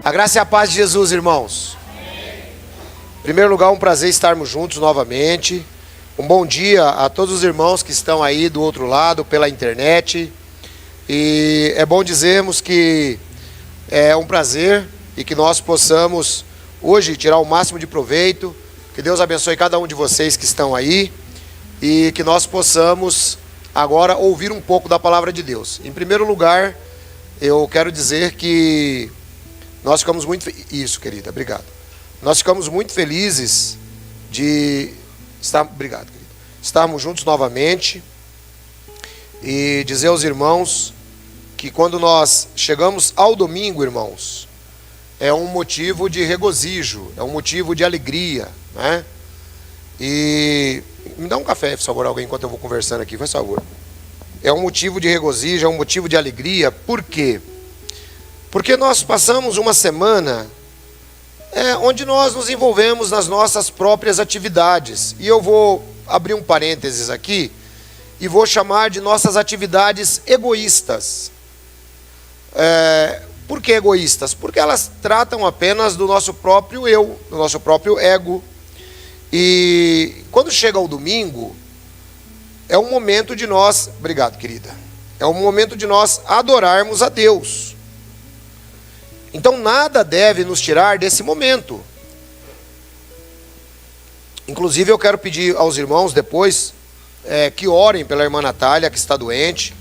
A graça e a paz de Jesus, irmãos. Em primeiro lugar, um prazer estarmos juntos novamente. Um bom dia a todos os irmãos que estão aí do outro lado, pela internet. E é bom dizermos que é um prazer e que nós possamos hoje tirar o máximo de proveito. Que Deus abençoe cada um de vocês que estão aí e que nós possamos agora ouvir um pouco da palavra de Deus. Em primeiro lugar, eu quero dizer que nós ficamos muito... Isso, querida, obrigado. Nós ficamos muito felizes de estar... Obrigado, querida. Estarmos juntos novamente e dizer aos irmãos que quando nós chegamos ao domingo, irmãos, é um motivo de regozijo, é um motivo de alegria, né? E me dá um café, por favor, alguém, enquanto eu vou conversando aqui, faz favor. É um motivo de regozijo, é um motivo de alegria. Por quê? Porque nós passamos uma semana onde nós nos envolvemos nas nossas próprias atividades. E eu vou abrir um parênteses aqui e vou chamar de nossas atividades egoístas. Por que egoístas? Porque elas tratam apenas do nosso próprio eu, do nosso próprio ego. E quando chega o domingo, é um momento de nós... Obrigado, querida. É um momento de nós adorarmos a Deus. Então nada deve nos tirar desse momento. Inclusive eu quero pedir aos irmãos depois que orem pela irmã Natália, que está doente,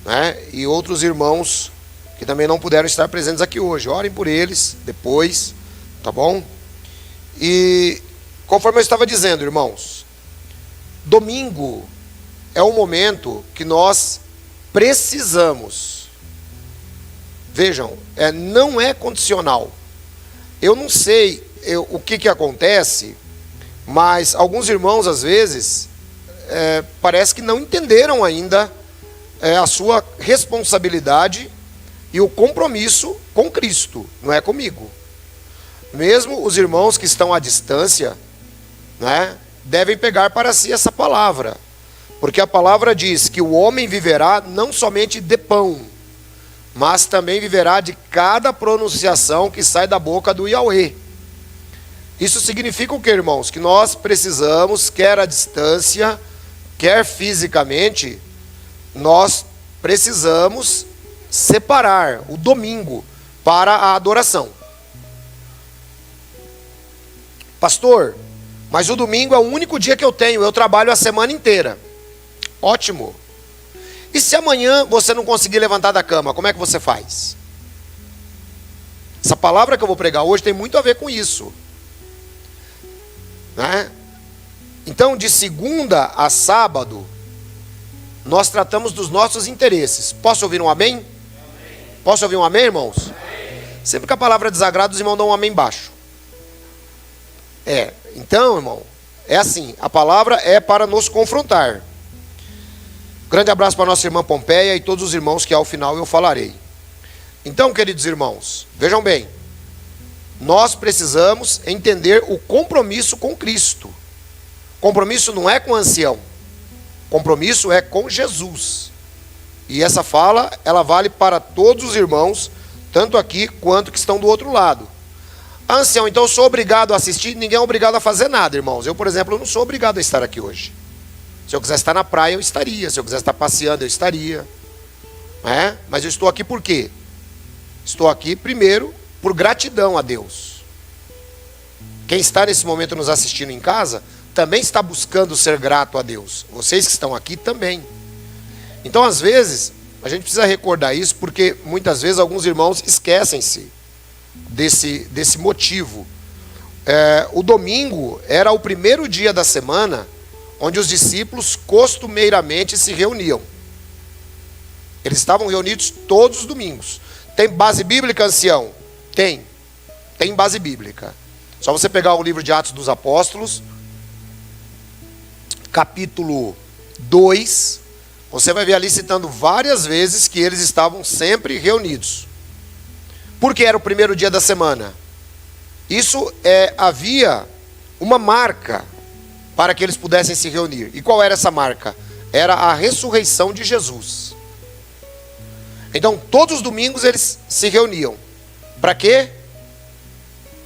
né? E outros irmãos que também não puderam estar presentes aqui hoje. Orem por eles depois, tá bom? E conforme eu estava dizendo, irmãos, domingo é um momento que nós precisamos. Vejam, não é condicional. Eu não sei o que acontece, mas alguns irmãos, às vezes, parece que não entenderam ainda a sua responsabilidade e o compromisso com Cristo, não é comigo. Mesmo os irmãos que estão à distância, né, devem pegar para si essa palavra, porque a palavra diz que o homem viverá não somente de pão, mas também viverá de cada pronunciação que sai da boca do Yahweh. Isso significa o que, irmãos? Que nós precisamos, quer à distância, quer fisicamente, nós precisamos separar o domingo para a adoração. Pastor, mas o domingo é o único dia que eu tenho, eu trabalho a semana inteira. Ótimo. E se amanhã você não conseguir levantar da cama, como é que você faz? Essa palavra que eu vou pregar hoje tem muito a ver com isso, né? Então, de segunda a sábado, nós tratamos dos nossos interesses. Posso ouvir um amém? Amém. Posso ouvir um amém, irmãos? Amém. Sempre que a palavra desagrada, os irmãos dão um amém baixo. Então, irmão, é assim, a palavra é para nos confrontar. Grande abraço para a nossa irmã Pompeia e todos os irmãos que ao final eu falarei. Então, queridos irmãos, vejam bem, nós precisamos entender o compromisso com Cristo. Compromisso não é com o ancião, compromisso é com Jesus. E essa fala, ela vale para todos os irmãos, tanto aqui quanto que estão do outro lado. Ancião, então eu sou obrigado a assistir? Ninguém é obrigado a fazer nada, irmãos. Eu, por exemplo, não sou obrigado a estar aqui hoje. Se eu quisesse estar na praia, eu estaria. Se eu quisesse estar passeando, eu estaria. Mas eu estou aqui por quê? Estou aqui, primeiro, por gratidão a Deus. Quem está nesse momento nos assistindo em casa, também está buscando ser grato a Deus. Vocês que estão aqui também. Então, às vezes, a gente precisa recordar isso, porque muitas vezes alguns irmãos esquecem-se desse motivo. O domingo era o primeiro dia da semana onde os discípulos costumeiramente se reuniam. Eles estavam reunidos todos os domingos. Tem base bíblica, ancião? Tem base bíblica. Só você pegar o livro de Atos dos Apóstolos, capítulo 2, você vai ver ali citando várias vezes que eles estavam sempre reunidos. Porque era o primeiro dia da semana. Isso havia uma marca para que eles pudessem se reunir. E qual era essa marca? Era a ressurreição de Jesus. Então, todos os domingos eles se reuniam. Para quê?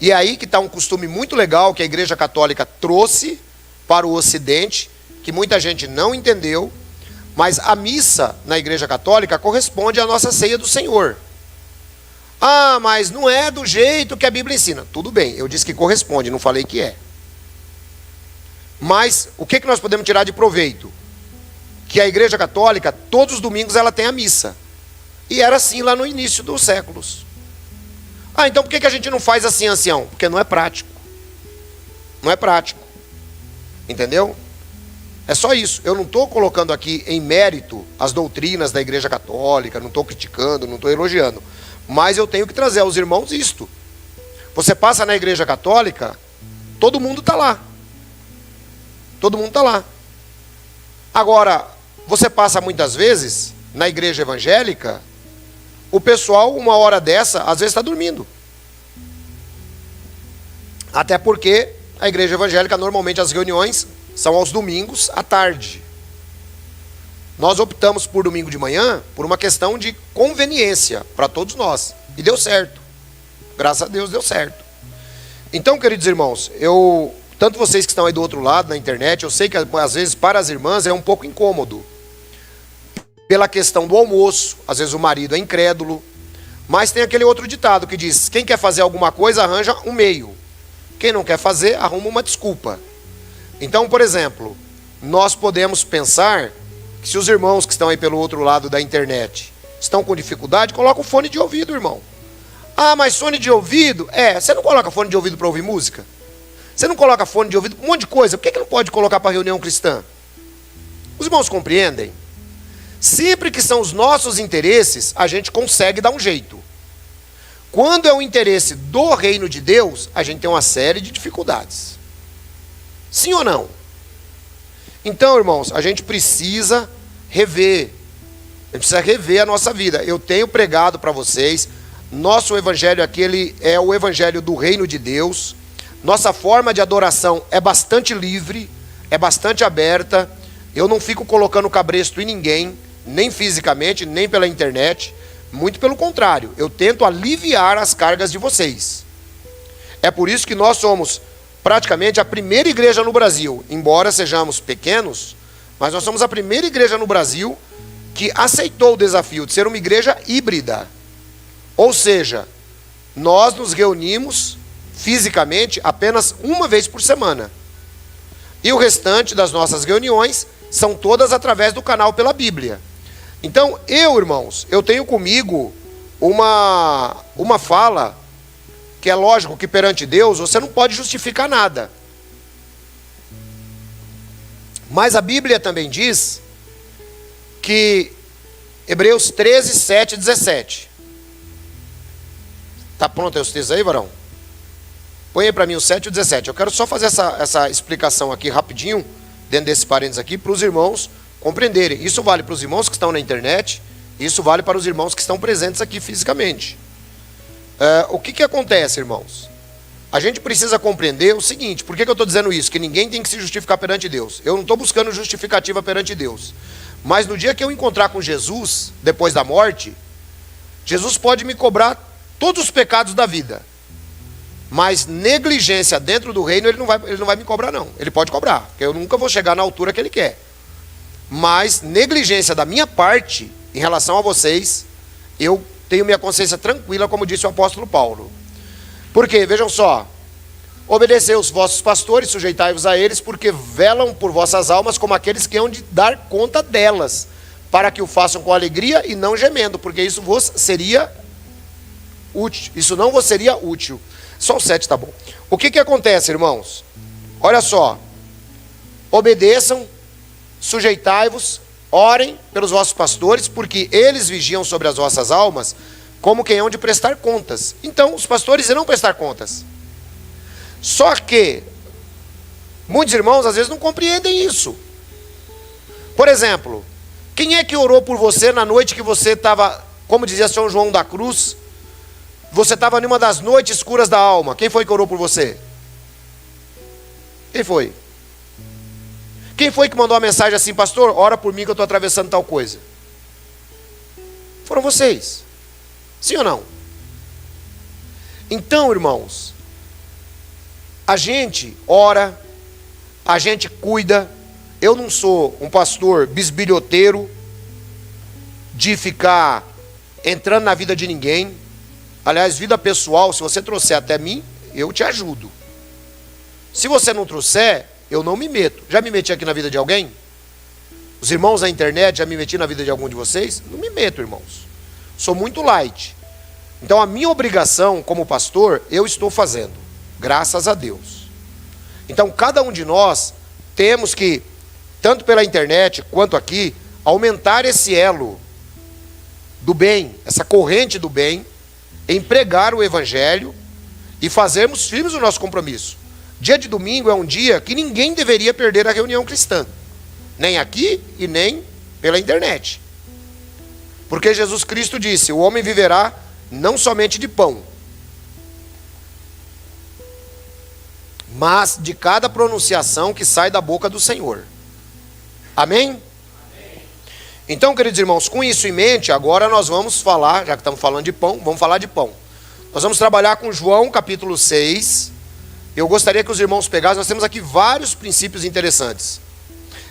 E é aí que está um costume muito legal que a Igreja Católica trouxe para o Ocidente, que muita gente não entendeu, mas a missa na Igreja Católica corresponde à nossa ceia do Senhor. Ah, mas não é do jeito que a Bíblia ensina. Tudo bem, eu disse que corresponde, não falei que é. Mas o que nós podemos tirar de proveito? Que a Igreja Católica, todos os domingos, ela tem a missa. E era assim lá no início dos séculos. Ah, então por que a gente não faz assim, ancião? Porque não é prático. Não é prático. Entendeu? É só isso. Eu não estou colocando aqui em mérito as doutrinas da Igreja Católica, não estou criticando, não estou elogiando. Mas eu tenho que trazer aos irmãos isto. Você passa na Igreja Católica, todo mundo está lá. Todo mundo está lá. Agora, você passa muitas vezes na igreja evangélica, o pessoal, uma hora dessa, às vezes está dormindo. Até porque a igreja evangélica, normalmente as reuniões são aos domingos à tarde. Nós optamos por domingo de manhã por uma questão de conveniência para todos nós. E deu certo. Graças a Deus deu certo. Então, queridos irmãos, tanto vocês que estão aí do outro lado na internet, eu sei que às vezes para as irmãs é um pouco incômodo. Pela questão do almoço, às vezes o marido é incrédulo. Mas tem aquele outro ditado que diz: quem quer fazer alguma coisa arranja um meio. Quem não quer fazer, arruma uma desculpa. Então, por exemplo, nós podemos pensar que se os irmãos que estão aí pelo outro lado da internet estão com dificuldade, coloca o fone de ouvido, irmão. Ah, mas fone de ouvido? Você não coloca fone de ouvido para ouvir música? Você não coloca fone de ouvido para um monte de coisa? Por que não pode colocar para reunião cristã? Os irmãos compreendem? Sempre que são os nossos interesses, a gente consegue dar um jeito. Quando é o interesse do reino de Deus, a gente tem uma série de dificuldades. Sim ou não? Então, irmãos, a gente precisa rever. A gente precisa rever a nossa vida. Eu tenho pregado para vocês, nosso evangelho aqui, ele é o evangelho do reino de Deus. Nossa forma de adoração é bastante livre, é bastante aberta. Eu não fico colocando cabresto em ninguém, nem fisicamente, nem pela internet. Muito pelo contrário, eu tento aliviar as cargas de vocês. É por isso que nós somos praticamente a primeira igreja no Brasil, embora sejamos pequenos, mas nós somos a primeira igreja no Brasil que aceitou o desafio de ser uma igreja híbrida. Ou seja, nós nos reunimos fisicamente apenas uma vez por semana. E o restante das nossas reuniões são todas através do canal pela Bíblia. Então, irmãos, eu tenho comigo uma fala que é lógico que perante Deus você não pode justificar nada. Mas a Bíblia também diz que Hebreus 13, 7 e 17. Está pronto aí os textos aí, varão? Põe aí para mim o 7 e o 17. Eu quero só fazer essa explicação aqui rapidinho, dentro desse parênteses aqui, para os irmãos compreenderem. Isso vale para os irmãos que estão na internet, isso vale para os irmãos que estão presentes aqui fisicamente. O que acontece, irmãos? A gente precisa compreender o seguinte: por que eu estou dizendo isso? Que ninguém tem que se justificar perante Deus. Eu não estou buscando justificativa perante Deus. Mas no dia que eu encontrar com Jesus, depois da morte, Jesus pode me cobrar todos os pecados da vida. Mas negligência dentro do reino, ele não vai me cobrar não. Ele pode cobrar, porque eu nunca vou chegar na altura que ele quer. Mas negligência da minha parte, em relação a vocês, eu tenho minha consciência tranquila, como disse o apóstolo Paulo. Porque, vejam só, obedecei os vossos pastores, sujeitai-vos a eles, porque velam por vossas almas como aqueles que hão de dar conta delas, para que o façam com alegria e não gemendo, porque isso vos seria útil. Isso não vos seria útil. Só o 7 tá bom. O que acontece, irmãos? Olha só. Obedeçam, sujeitai-vos, orem pelos vossos pastores, porque eles vigiam sobre as vossas almas, como quem hão de prestar contas. Então, os pastores irão prestar contas. Só que muitos irmãos às vezes não compreendem isso. Por exemplo, quem é que orou por você na noite que você estava, como dizia São João da Cruz, você estava numa das noites escuras da alma? Quem foi que orou por você? Quem foi? Quem foi que mandou a mensagem assim: pastor, ora por mim que eu estou atravessando tal coisa? Foram vocês. Sim ou não? Então, irmãos, A gente ora, a gente cuida. Eu não sou um pastor bisbilhoteiro de ficar entrando na vida de ninguém. Aliás, vida pessoal, se você trouxer até mim, eu te ajudo. Se você não trouxer, eu não me meto. Já me meti aqui na vida de alguém? Os irmãos na internet, já me meti na vida de algum de vocês? Não me meto, irmãos. Sou muito light. Então a minha obrigação como pastor, eu estou fazendo. Graças a Deus. Então cada um de nós temos que, tanto pela internet quanto aqui, aumentar esse elo do bem, essa corrente do bem, em pregar o evangelho e fazermos firmes o nosso compromisso. Dia de domingo é um dia que ninguém deveria perder a reunião cristã. Nem aqui e nem pela internet. Porque Jesus Cristo disse, o homem viverá não somente de pão, mas de cada pronunciação que sai da boca do Senhor. Amém? Amém? Então, queridos irmãos, com isso em mente, agora nós vamos falar, já que estamos falando de pão, vamos falar de pão. Nós vamos trabalhar com João capítulo 6. Eu gostaria que os irmãos pegassem, nós temos aqui vários princípios interessantes.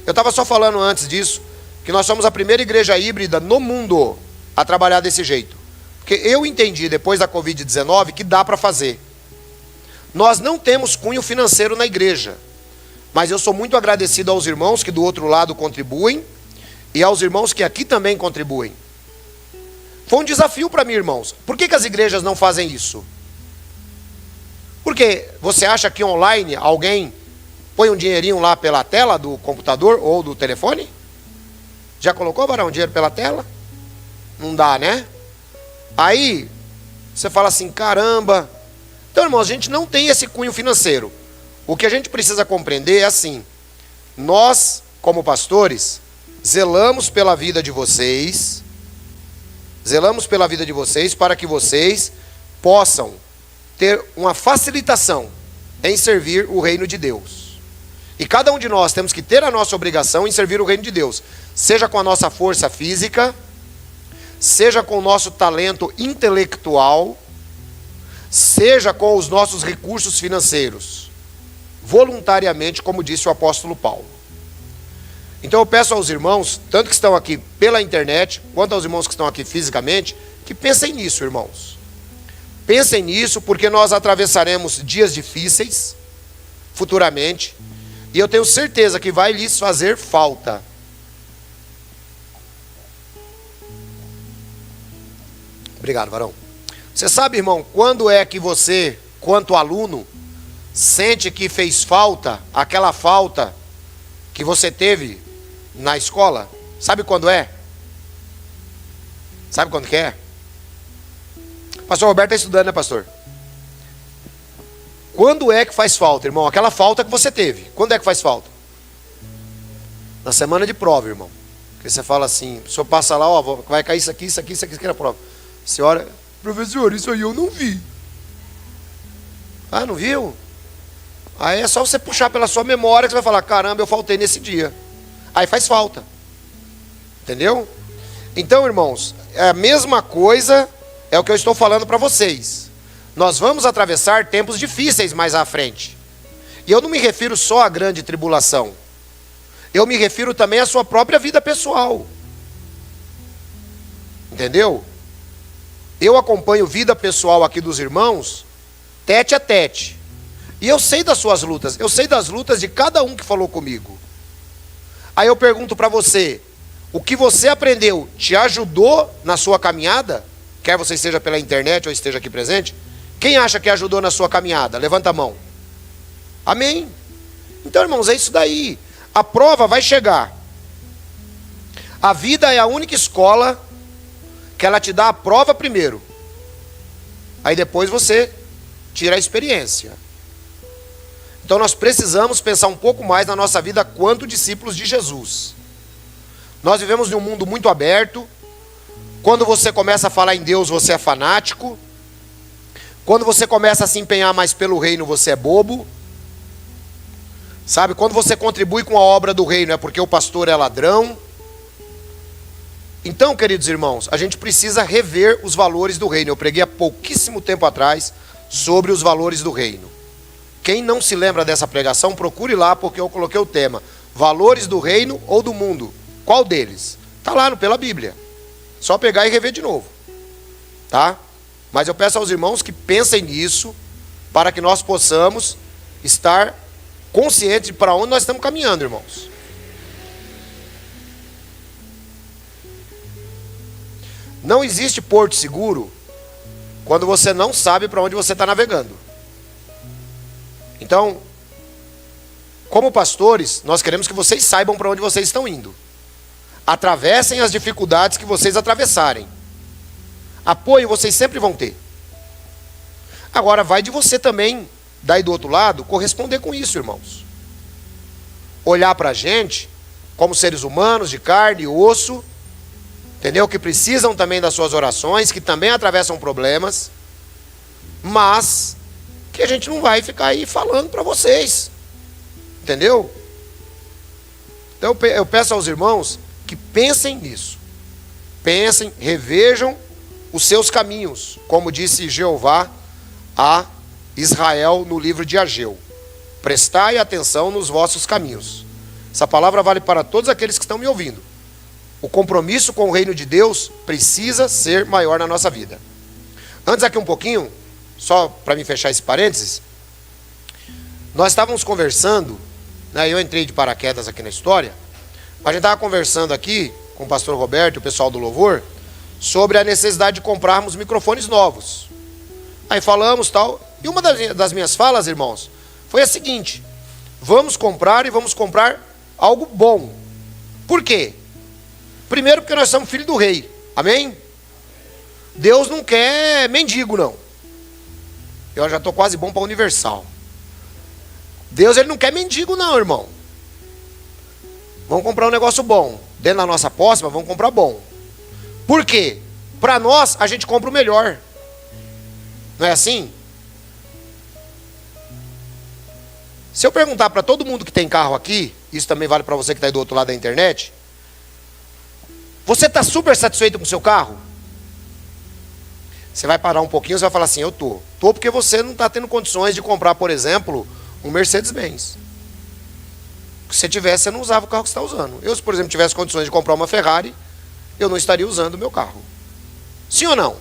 Eu estava só falando antes disso, que nós somos a primeira igreja híbrida no mundo a trabalhar desse jeito. Porque eu entendi, depois da Covid-19, que dá para fazer. Nós não temos cunho financeiro na igreja, mas eu sou muito agradecido aos irmãos que do outro lado contribuem, e aos irmãos que aqui também contribuem. Foi um desafio para mim, irmãos. Por que as igrejas não fazem isso? Porque você acha que online alguém põe um dinheirinho lá pela tela do computador ou do telefone? Já colocou, Barão, um dinheiro pela tela? Não dá, né? Aí, você fala assim, caramba. Então, irmãos, a gente não tem esse cunho financeiro. O que a gente precisa compreender é assim. Nós, como pastores, zelamos pela vida de vocês. Zelamos pela vida de vocês para que vocês possam ter uma facilitação em servir o reino de Deus. E cada um de nós temos que ter a nossa obrigação em servir o reino de Deus. Seja com a nossa força física, seja com o nosso talento intelectual, seja com os nossos recursos financeiros. Voluntariamente, como disse o apóstolo Paulo. Então eu peço aos irmãos, tanto que estão aqui pela internet, quanto aos irmãos que estão aqui fisicamente, que pensem nisso, irmãos. Pensem nisso, porque nós atravessaremos dias difíceis, futuramente, e eu tenho certeza que vai lhes fazer falta. Obrigado, varão. Você sabe, irmão, quando é que você, quanto aluno, sente que fez falta, aquela falta que você teve na escola? Sabe quando é? Sabe quando que é? Pastor Roberto está estudando, né, pastor? Quando é que faz falta, irmão? Aquela falta que você teve. Quando é que faz falta? Na semana de prova, irmão. Porque você fala assim, o senhor passa lá, ó, vai cair isso aqui, isso aqui, isso aqui, isso aqui na prova. A senhora, professor, isso aí eu não vi. Ah, não viu? Aí é só você puxar pela sua memória que você vai falar, caramba, eu faltei nesse dia. Aí faz falta. Entendeu? Então, irmãos, é a mesma coisa, é o que eu estou falando para vocês. Nós vamos atravessar tempos difíceis mais à frente. E eu não me refiro só à grande tribulação. Eu me refiro também à sua própria vida pessoal. Entendeu? Eu acompanho vida pessoal aqui dos irmãos, tete a tete. E eu sei das suas lutas, eu sei das lutas de cada um que falou comigo. Aí eu pergunto para você, o que você aprendeu te ajudou na sua caminhada? Quer você esteja pela internet ou esteja aqui presente? Quem acha que ajudou na sua caminhada? Levanta a mão. Amém? Então, irmãos, é isso daí. A prova vai chegar. A vida é a única escola que ela te dá a prova primeiro. Aí depois você tira a experiência. Então nós precisamos pensar um pouco mais na nossa vida quanto discípulos de Jesus. Nós vivemos em um mundo muito aberto. Quando você começa a falar em Deus, você é fanático. Quando você começa a se empenhar mais pelo reino, você é bobo. Sabe, quando você contribui com a obra do reino, é porque o pastor é ladrão. Então, queridos irmãos, a gente precisa rever os valores do reino. Eu preguei há pouquíssimo tempo atrás sobre os valores do reino. Quem não se lembra dessa pregação, procure lá, porque eu coloquei o tema: valores do reino ou do mundo? Qual deles? Está lá pela Bíblia. Só pegar e rever de novo. Tá? Mas eu peço aos irmãos que pensem nisso, para que nós possamos estar conscientes de para onde nós estamos caminhando, irmãos. Não existe porto seguro quando você não sabe para onde você está navegando. Então, como pastores, nós queremos que vocês saibam para onde vocês estão indo. Atravessem as dificuldades que vocês atravessarem. Apoio vocês sempre vão ter. Agora vai de você também, daí do outro lado, corresponder com isso, irmãos. Olhar para a gente como seres humanos de carne e osso, entendeu? Que precisam também das suas orações, que também atravessam problemas, mas que a gente não vai ficar aí falando para vocês, entendeu? Então eu peço aos irmãos que pensem nisso. Pensem, revejam os seus caminhos, como disse Jeová a Israel no livro de Ageu. Prestai atenção nos vossos caminhos. Essa palavra vale para todos aqueles que estão me ouvindo. O compromisso com o reino de Deus precisa ser maior na nossa vida. Antes aqui um pouquinho, só para me fechar esse parênteses, nós estávamos conversando, né, eu entrei de paraquedas aqui na história, mas a gente estava conversando aqui com o pastor Roberto e o pessoal do Louvor, sobre a necessidade de comprarmos microfones novos. Aí falamos tal, e uma das minhas falas, irmãos, foi a seguinte: vamos comprar e vamos comprar algo bom. Por quê? Primeiro porque nós somos filhos do rei, amém? Deus não quer mendigo, não. Eu já estou quase bom para Universal. Deus, ele não quer mendigo, não, irmão. Vamos comprar um negócio bom. Dentro da nossa posse, mas vamos comprar bom. Por quê? Para nós, a gente compra o melhor. Não é assim? Se eu perguntar para todo mundo que tem carro aqui, isso também vale para você que está aí do outro lado da internet, você está super satisfeito com o seu carro? Você vai parar um pouquinho e vai falar assim: eu estou. Estou porque você não está tendo condições de comprar, por exemplo, um Mercedes-Benz. Se você tivesse, você não usava o carro que você está usando. Eu, se por exemplo tivesse condições de comprar uma Ferrari, eu não estaria usando o meu carro. Sim ou não?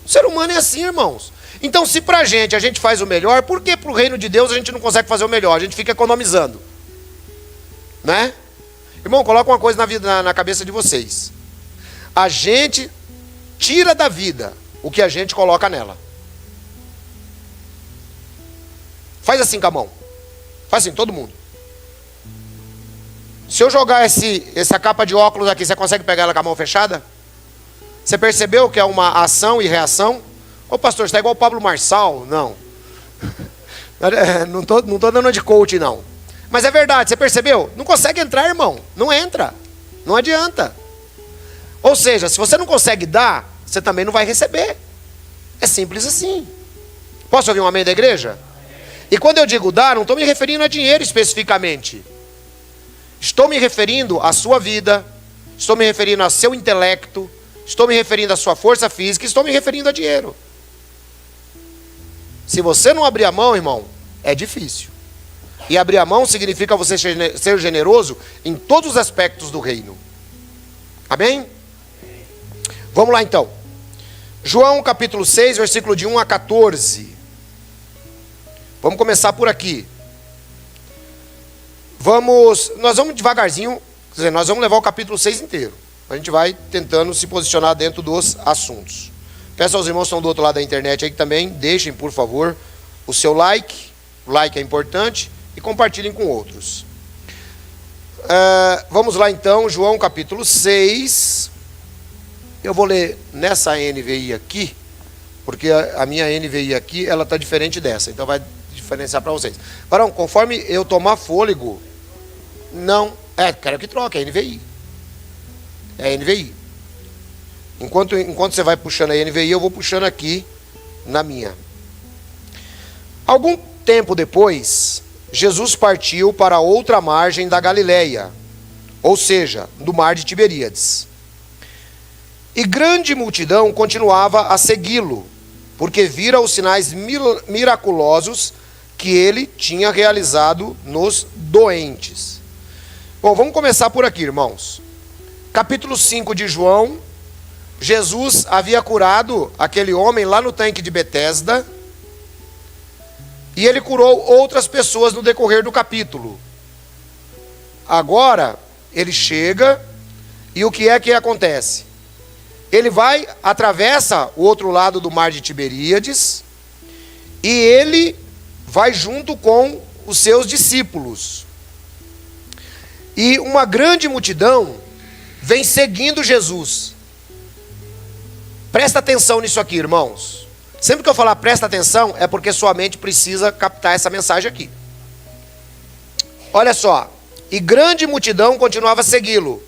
O ser humano é assim, irmãos. Então, se pra gente a gente faz o melhor, por que pro reino de Deus a gente não consegue fazer o melhor? A gente fica economizando, né? Irmão, coloca uma coisa na cabeça de vocês: a gente tira da vida o que a gente coloca nela. Faz assim com a mão. Faz assim, todo mundo. Se eu jogar essa capa de óculos aqui, você consegue pegar ela com a mão fechada? Você percebeu que é uma ação e reação? Ô pastor, você está igual o Pablo Marçal? Não. Não tô dando de coach, não. Mas é verdade, você percebeu? Não consegue entrar, irmão. Não entra. Não adianta. Ou seja, se você não consegue dar, você também não vai receber. É simples assim. Posso ouvir um amém da igreja? E quando eu digo dar, não estou me referindo a dinheiro especificamente. Estou me referindo à sua vida, estou me referindo ao seu intelecto, estou me referindo à sua força física, estou me referindo a dinheiro. Se você não abrir a mão, irmão, é difícil. E abrir a mão significa você ser generoso em todos os aspectos do reino. Amém? Vamos lá então. João capítulo 6, versículo de 1 a 14. Vamos começar por aqui. Nós vamos devagarzinho, quer dizer, nós vamos levar o capítulo 6 inteiro. A gente vai tentando se posicionar dentro dos assuntos. Peço aos irmãos que estão do outro lado da internet aí que também deixem, por favor, o seu like. O like é importante. E compartilhem com outros. Vamos lá então, João capítulo 6. Eu vou ler nessa NVI aqui, porque a minha NVI aqui, ela está diferente dessa. Então vai diferenciar para vocês. Varão, conforme eu tomar fôlego, não... quero que troque, é NVI. É NVI. Enquanto você vai puxando a NVI, eu vou puxando aqui na minha. Algum tempo depois, Jesus partiu para outra margem da Galileia, ou seja, do mar de Tiberíades. E grande multidão continuava a segui-lo, porque vira os sinais miraculosos que ele tinha realizado nos doentes. Bom, vamos começar por aqui, irmãos. Capítulo 5 de João, Jesus havia curado aquele homem lá no tanque de Betesda, e ele curou outras pessoas no decorrer do capítulo. Agora, ele chega, e o que é que acontece? Ele vai, atravessa o outro lado do mar de Tiberíades, e ele vai junto com os seus discípulos. E uma grande multidão vem seguindo Jesus. Presta atenção nisso aqui, irmãos. Sempre que eu falar presta atenção, é porque sua mente precisa captar essa mensagem aqui. Olha só. E grande multidão continuava a segui-lo,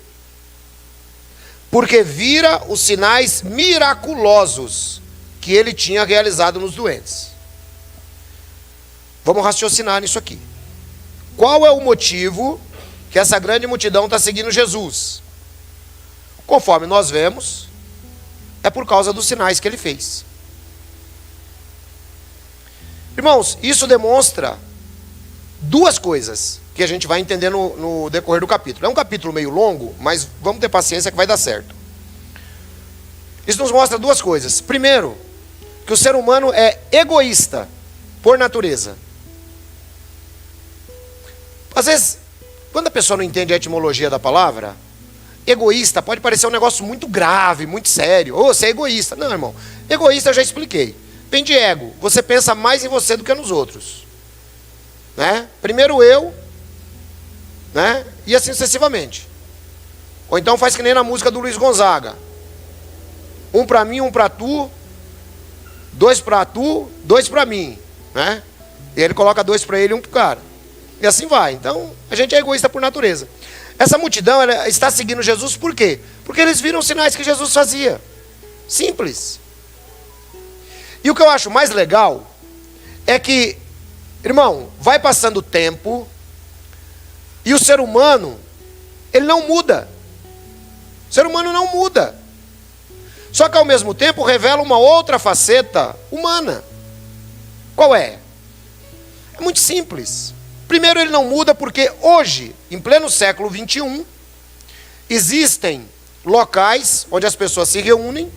porque vira os sinais miraculosos que ele tinha realizado nos doentes. Vamos raciocinar nisso aqui. Qual é o motivo que essa grande multidão está seguindo Jesus? Conforme nós vemos, é por causa dos sinais que ele fez. Irmãos, isso demonstra duas coisas que a gente vai entender no decorrer do capítulo. É um capítulo meio longo, mas vamos ter paciência que vai dar certo. Isso nos mostra duas coisas. Primeiro, que o ser humano é egoísta por natureza. Às vezes, quando a pessoa não entende a etimologia da palavra, egoísta pode parecer um negócio muito grave, muito sério. Ô, você é egoísta. Não, irmão. Egoísta eu já expliquei. Vem de ego. Você pensa mais em você do que nos outros. Né? Primeiro eu, né? E assim sucessivamente. Ou então faz que nem na música do Luiz Gonzaga. Um para mim, um para tu. Dois para tu, dois para mim. Né? E ele coloca dois para ele e um para o cara. E assim vai. Então, a gente é egoísta por natureza. Essa multidão ela está seguindo Jesus por quê? Porque eles viram os sinais que Jesus fazia. Simples. E o que eu acho mais legal é que, irmão, vai passando o tempo e o ser humano, ele não muda. O ser humano não muda. Só que ao mesmo tempo revela uma outra faceta humana. Qual é? É muito simples. Primeiro, ele não muda porque hoje, em pleno século 21, existem locais onde as pessoas se reúnem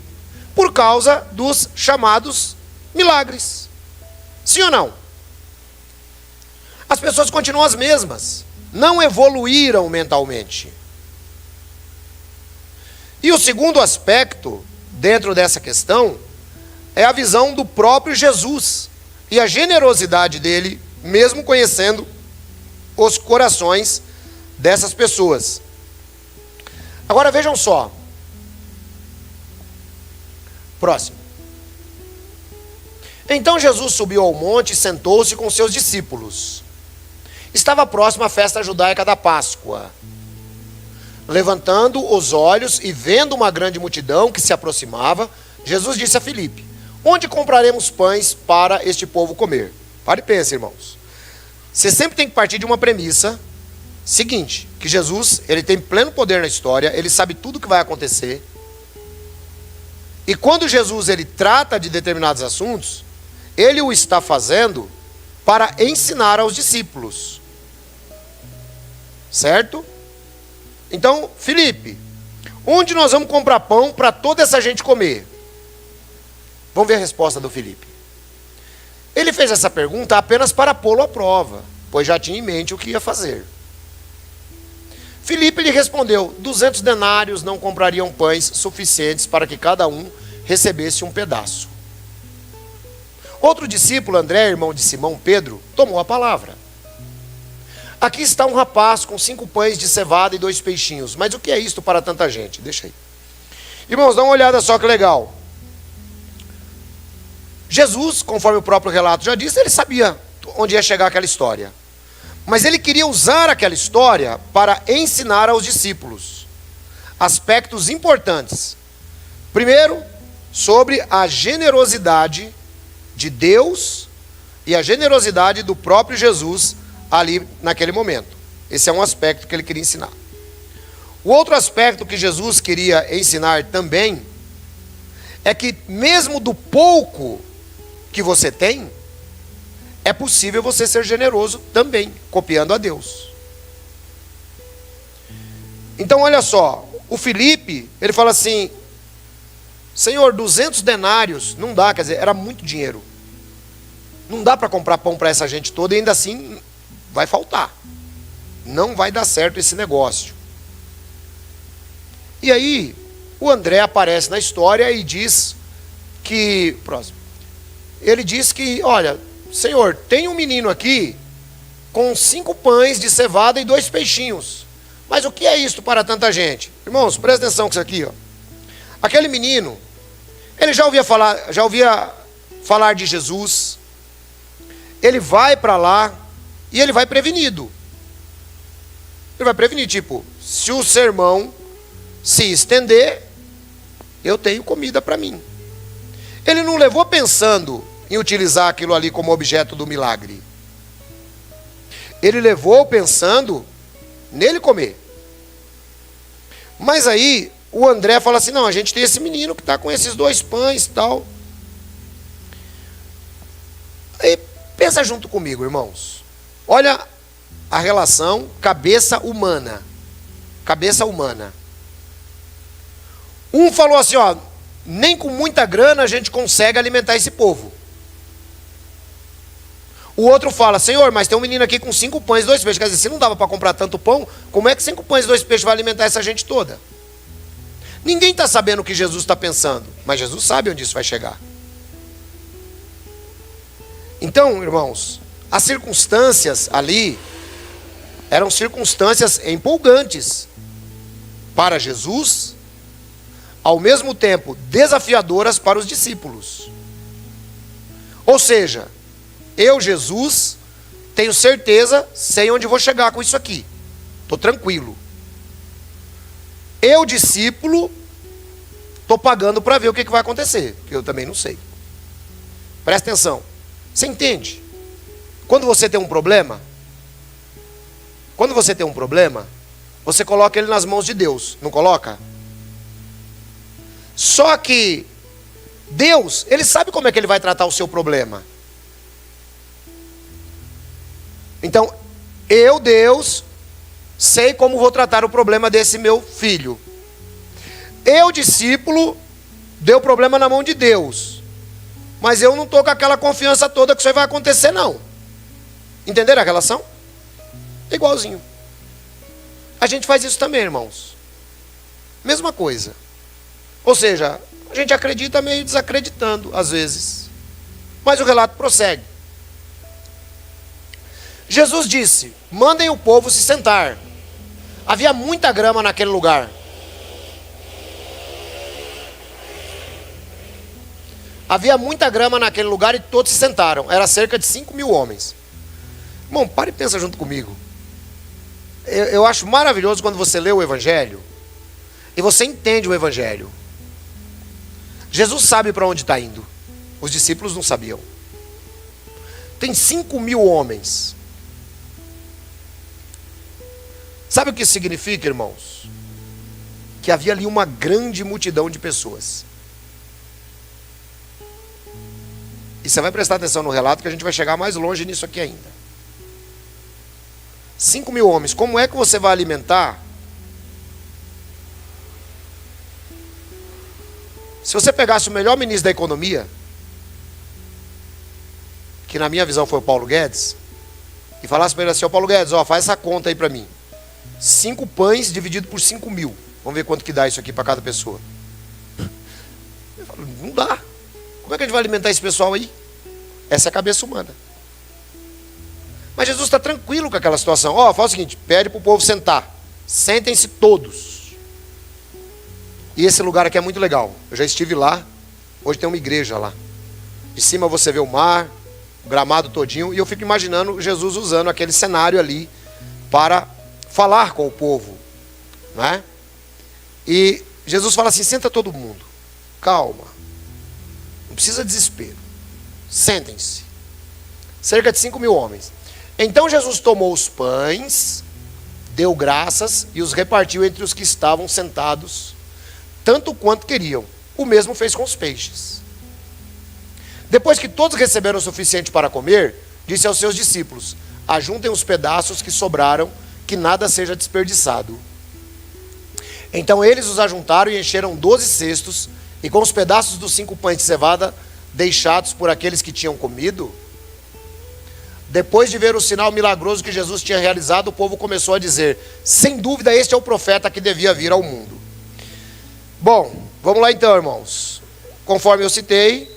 por causa dos chamados milagres. Sim ou não? As pessoas continuam as mesmas, não evoluíram mentalmente. E o segundo aspecto, dentro dessa questão, é a visão do próprio Jesus e a generosidade dele, mesmo conhecendo os corações dessas pessoas. Agora vejam só. Próximo. Então Jesus subiu ao monte e sentou-se com seus discípulos. Estava próxima a festa judaica da Páscoa. Levantando os olhos e vendo uma grande multidão que se aproximava, Jesus disse a Filipe: onde compraremos pães para este povo comer? Pare e pense, irmãos. Você sempre tem que partir de uma premissa seguinte, que Jesus, ele tem pleno poder na história, ele sabe tudo o que vai acontecer. E quando Jesus, ele trata de determinados assuntos, ele o está fazendo para ensinar aos discípulos. Certo? Então, Filipe, onde nós vamos comprar pão para toda essa gente comer? Vamos ver a resposta do Filipe. Ele fez essa pergunta apenas para pô-lo à prova, pois já tinha em mente o que ia fazer. Filipe lhe respondeu: 200 denários não comprariam pães suficientes para que cada um recebesse um pedaço. Outro discípulo, André, irmão de Simão Pedro, tomou a palavra. Aqui está um rapaz com 5 pães de cevada e 2 peixinhos. Mas o que é isto para tanta gente? Deixa aí. Irmãos, dá uma olhada só que legal. Jesus, conforme o próprio relato já disse, ele sabia onde ia chegar aquela história. Mas ele queria usar aquela história para ensinar aos discípulos aspectos importantes. Primeiro, sobre a generosidade de Deus e a generosidade do próprio Jesus ali naquele momento. Esse é um aspecto que ele queria ensinar. O outro aspecto que Jesus queria ensinar também é que mesmo do pouco que você tem, é possível você ser generoso também, copiando a Deus. Então olha só, o Filipe, ele fala assim: Senhor, 200 denários, não dá, quer dizer, era muito dinheiro. Não dá para comprar pão para essa gente toda e ainda assim vai faltar. Não vai dar certo esse negócio. E aí, o André aparece na história e diz que, próximo, ele diz que, olha, Senhor, tem um menino aqui com 5 pães de cevada e 2 peixinhos. Mas o que é isto para tanta gente? Irmãos, presta atenção com isso aqui, ó. Aquele menino, ele já ouvia falar de Jesus. Ele vai para lá e ele vai prevenido. Ele vai prevenir, tipo, se o sermão se estender, eu tenho comida para mim. Ele não levou pensando em utilizar aquilo ali como objeto do milagre. Ele levou pensando nele comer. Mas aí o André fala assim: não, a gente tem esse menino que está com esses 2 pães e tal. Aí pensa junto comigo, irmãos. Olha a relação cabeça humana. Cabeça humana. Um falou assim, ó, nem com muita grana a gente consegue alimentar esse povo. O outro fala: Senhor, mas tem um menino aqui com 5 pães e 2 peixes. Quer dizer, se não dava para comprar tanto pão, como é que 5 pães e 2 peixes vai alimentar essa gente toda? Ninguém está sabendo o que Jesus está pensando, mas Jesus sabe onde isso vai chegar. Então, irmãos, as circunstâncias ali eram circunstâncias empolgantes para Jesus, ao mesmo tempo desafiadoras para os discípulos. Ou seja, eu, Jesus, tenho certeza, sei onde vou chegar com isso aqui. Estou tranquilo. Eu, discípulo, estou pagando para ver o que vai acontecer, porque eu também não sei. Presta atenção. Você entende? Quando você tem um problema, você coloca ele nas mãos de Deus, não coloca? Só que Deus, ele sabe como é que ele vai tratar o seu problema. Então, eu, Deus, sei como vou tratar o problema desse meu filho. Eu, discípulo, dei o problema na mão de Deus. Mas eu não estou com aquela confiança toda que isso aí vai acontecer, não. Entenderam a relação? Igualzinho. A gente faz isso também, irmãos. Mesma coisa. Ou seja, a gente acredita meio desacreditando, às vezes. Mas o relato prossegue. Jesus disse: mandem o povo se sentar. Havia muita grama naquele lugar. Havia muita grama naquele lugar e todos se sentaram. Era cerca de 5.000 homens. Irmão, pare e pensa junto comigo. Eu acho maravilhoso quando você lê o Evangelho e você entende o Evangelho. Jesus sabe para onde está indo. Os discípulos não sabiam. Tem 5.000 homens. Sabe o que isso significa, irmãos? Que havia ali uma grande multidão de pessoas. E você vai prestar atenção no relato que a gente vai chegar mais longe nisso aqui ainda. 5.000 homens, como é que você vai alimentar? Se você pegasse o melhor ministro da economia, que na minha visão foi o Paulo Guedes, e falasse para ele assim: ó, Paulo Guedes, ó, faz essa conta aí para mim. 5 pães dividido por 5.000. Vamos ver quanto que dá isso aqui para cada pessoa. Eu falo, não dá. Como é que a gente vai alimentar esse pessoal aí? Essa é a cabeça humana. Mas Jesus está tranquilo com aquela situação. Ó, faz o seguinte, pede para o povo sentar. Sentem-se todos. E esse lugar aqui é muito legal. Eu já estive lá. Hoje tem uma igreja lá. De cima você vê o mar, o gramado todinho. E eu fico imaginando Jesus usando aquele cenário ali para falar com o povo, né? E Jesus fala assim: senta todo mundo, calma, não precisa de desespero, sentem-se. Cerca de 5.000 homens. Então Jesus tomou os pães, deu graças e os repartiu entre os que estavam sentados, tanto quanto queriam. O mesmo fez com os peixes. Depois que todos receberam o suficiente para comer, disse aos seus discípulos: ajuntem os pedaços que sobraram, que nada seja desperdiçado. Então eles os ajuntaram e encheram 12 cestos, e com os pedaços dos 5 pães de cevada deixados por aqueles que tinham comido. Depois de ver o sinal milagroso que Jesus tinha realizado, o povo começou a dizer: sem dúvida este é o profeta que devia vir ao mundo. Bom, vamos lá então, irmãos. Conforme eu citei,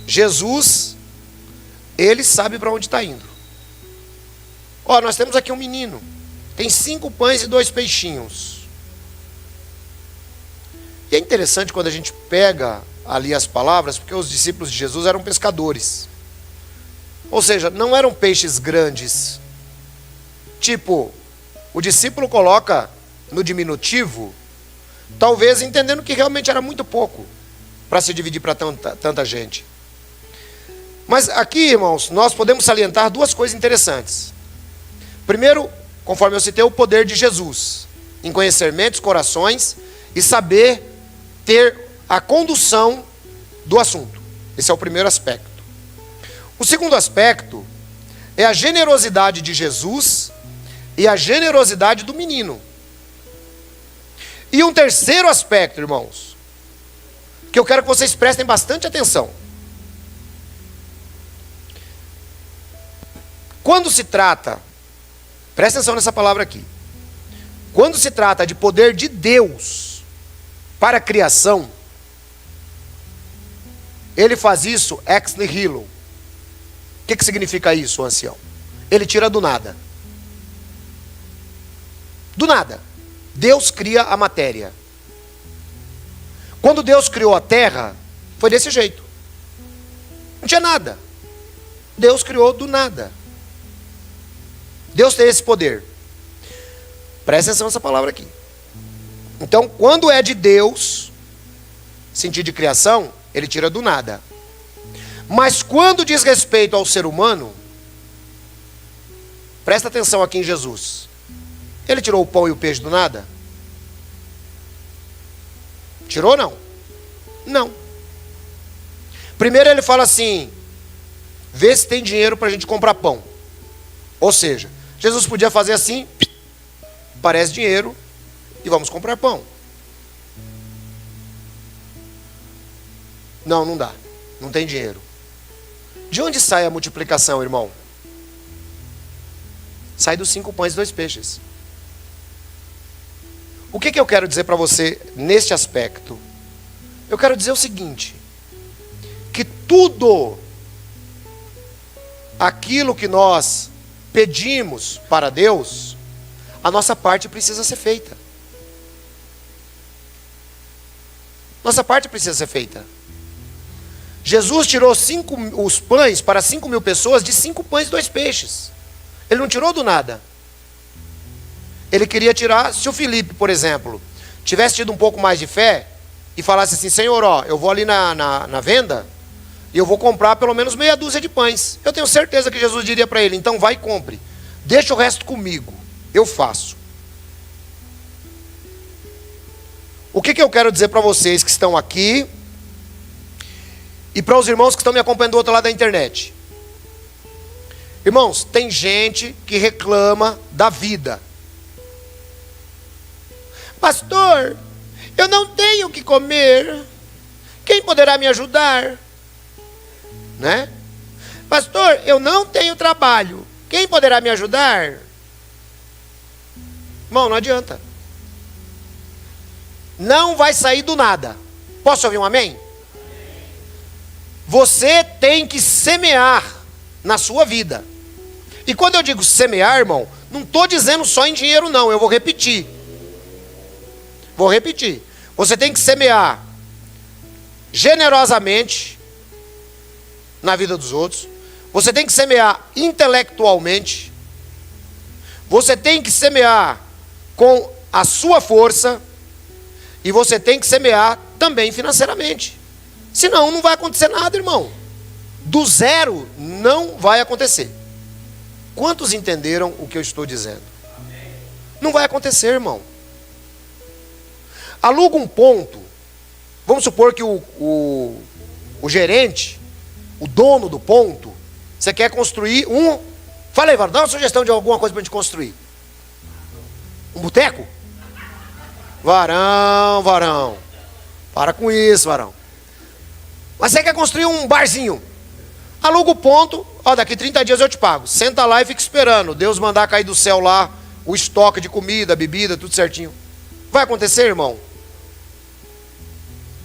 Jesus, ele sabe para onde está indo. Ó, nós temos aqui um menino, tem 5 pães e 2 peixinhos. E é interessante quando a gente pega ali as palavras, porque os discípulos de Jesus eram pescadores. Ou seja, não eram peixes grandes. Tipo, o discípulo coloca no diminutivo, talvez entendendo que realmente era muito pouco para se dividir para tanta gente. Mas aqui, irmãos, nós podemos salientar 2 coisas interessantes. Primeiro, conforme eu citei, o poder de Jesus em conhecer mentes, corações e saber ter a condução do assunto. Esse é o primeiro aspecto. O segundo aspecto é a generosidade de Jesus e a generosidade do menino. E um terceiro aspecto, irmãos, que eu quero que vocês prestem bastante atenção. Quando se trata, presta atenção nessa palavra aqui. Quando se trata de poder de Deus para a criação, ele faz isso ex nihilo. O que significa isso, ancião? Ele tira do nada. Do nada. Deus cria a matéria. Quando Deus criou a terra, foi desse jeito. Não tinha nada. Deus criou do nada. Deus tem esse poder. Presta atenção nessa palavra aqui. Então, quando é de Deus, sentido de criação, ele tira do nada. Mas quando diz respeito ao ser humano, presta atenção aqui em Jesus. Ele tirou o pão e o peixe do nada? Tirou ou não? Não. Primeiro ele fala assim: vê se tem dinheiro para a gente comprar pão. Ou seja, Jesus podia fazer assim, aparece dinheiro e vamos comprar pão. Não, não dá. Não tem dinheiro. De onde sai a multiplicação, irmão? Sai dos 5 pães e 2 peixes. O que eu quero dizer para você neste aspecto? Eu quero dizer o seguinte: que tudo aquilo que nós pedimos para Deus, a nossa parte precisa ser feita. Nossa parte precisa ser feita. Jesus tirou os pães para 5.000 pessoas de 5 pães e 2 peixes. Ele não tirou do nada. Ele queria tirar, se o Felipe, por exemplo, tivesse tido um pouco mais de fé e falasse assim: Senhor, ó, eu vou ali na venda e eu vou comprar pelo menos meia dúzia de pães. Eu tenho certeza que Jesus diria para ele: então vai e compre. Deixa o resto comigo, eu faço. O que eu quero dizer para vocês que estão aqui e para os irmãos que estão me acompanhando do outro lado da internet? Irmãos, tem gente que reclama da vida. Pastor, eu não tenho o que comer. Quem poderá me ajudar? Né? Pastor, eu não tenho trabalho. Quem poderá me ajudar? Irmão, não adianta. Não vai sair do nada. Posso ouvir um amém? Você tem que semear na sua vida. E quando eu digo semear, irmão, não estou dizendo só em dinheiro não, eu vou repetir. Você tem que semear generosamente na vida dos outros. Você tem que semear intelectualmente. Você tem que semear com a sua força. E você tem que semear também financeiramente. Senão não vai acontecer nada, irmão. Do zero não vai acontecer. Quantos entenderam o que eu estou dizendo? Não vai acontecer, irmão. Aluga um ponto. Vamos supor que o gerente, o dono do ponto, Você quer construir um... Fala aí, varão, dá uma sugestão de alguma coisa para a gente construir. Um boteco? Varão. Para com isso, varão. Mas você quer construir um barzinho? Aluga o ponto, ó, daqui 30 dias eu te pago. Senta lá e fica esperando. Deus mandar cair do céu lá o estoque de comida, bebida, tudo certinho. Vai acontecer, irmão?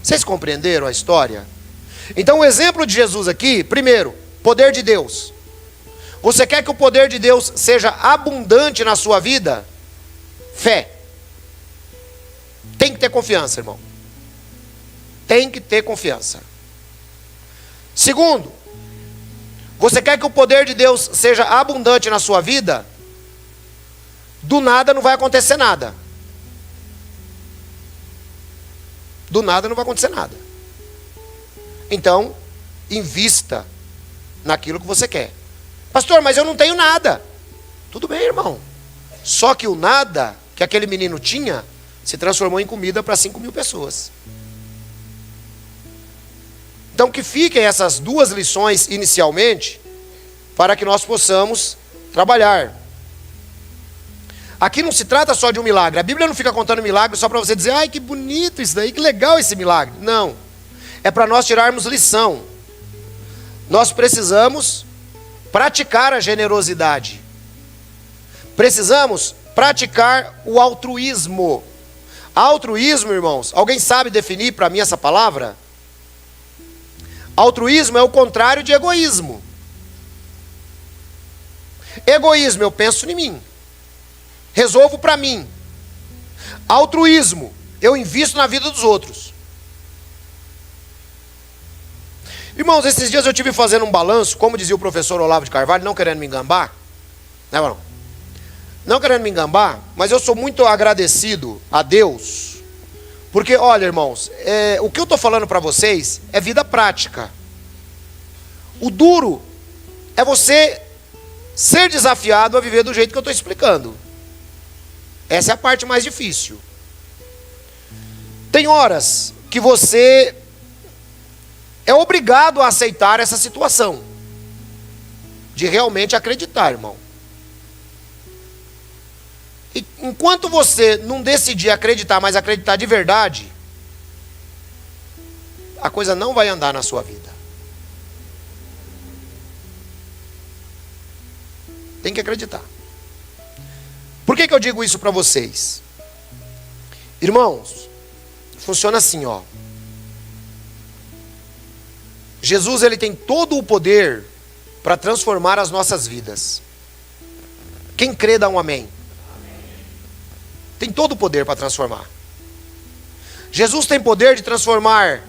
Vocês compreenderam a história? Então o exemplo de Jesus aqui, primeiro, poder de Deus. Você quer que o poder de Deus seja abundante na sua vida? Fé. Tem que ter confiança, irmão. Tem que ter confiança. Segundo, você quer que o poder de Deus seja abundante na sua vida? Do nada não vai acontecer nada. Do nada não vai acontecer nada. Então, invista naquilo que você quer. Pastor, mas eu não tenho nada. Tudo bem, irmão. Só que o nada que aquele menino tinha se transformou em comida para 5.000 pessoas. Então que fiquem essas duas lições inicialmente, para que nós possamos trabalhar. Aqui não se trata só de um milagre. A Bíblia não fica contando milagre só para você dizer, ai que bonito isso daí, que legal esse milagre. Não. É para nós tirarmos lição. Nós precisamos praticar a generosidade. Precisamos praticar o altruísmo. Altruísmo, irmãos, alguém sabe definir para mim essa palavra? Altruísmo é o contrário de egoísmo. Egoísmo, eu penso em mim. Resolvo para mim. Altruísmo, eu invisto na vida dos outros. Irmãos, esses dias eu estive fazendo um balanço, como dizia o professor Olavo de Carvalho, não querendo me engambar. Né, não? Não querendo me engambar, mas eu sou muito agradecido a Deus. Porque, olha, irmãos, o que eu estou falando para vocês é vida prática. O duro é você ser desafiado a viver do jeito que eu estou explicando. Essa é a parte mais difícil. Tem horas que você é obrigado a aceitar essa situação. De realmente acreditar, irmão. E enquanto você não decidir acreditar, mas acreditar de verdade, a coisa não vai andar na sua vida. Tem que acreditar. Por que eu digo isso para vocês? Irmãos, funciona assim, ó. Jesus, ele tem todo o poder para transformar as nossas vidas. Quem crê dá um amém. Tem todo o poder para transformar. Jesus tem poder de transformar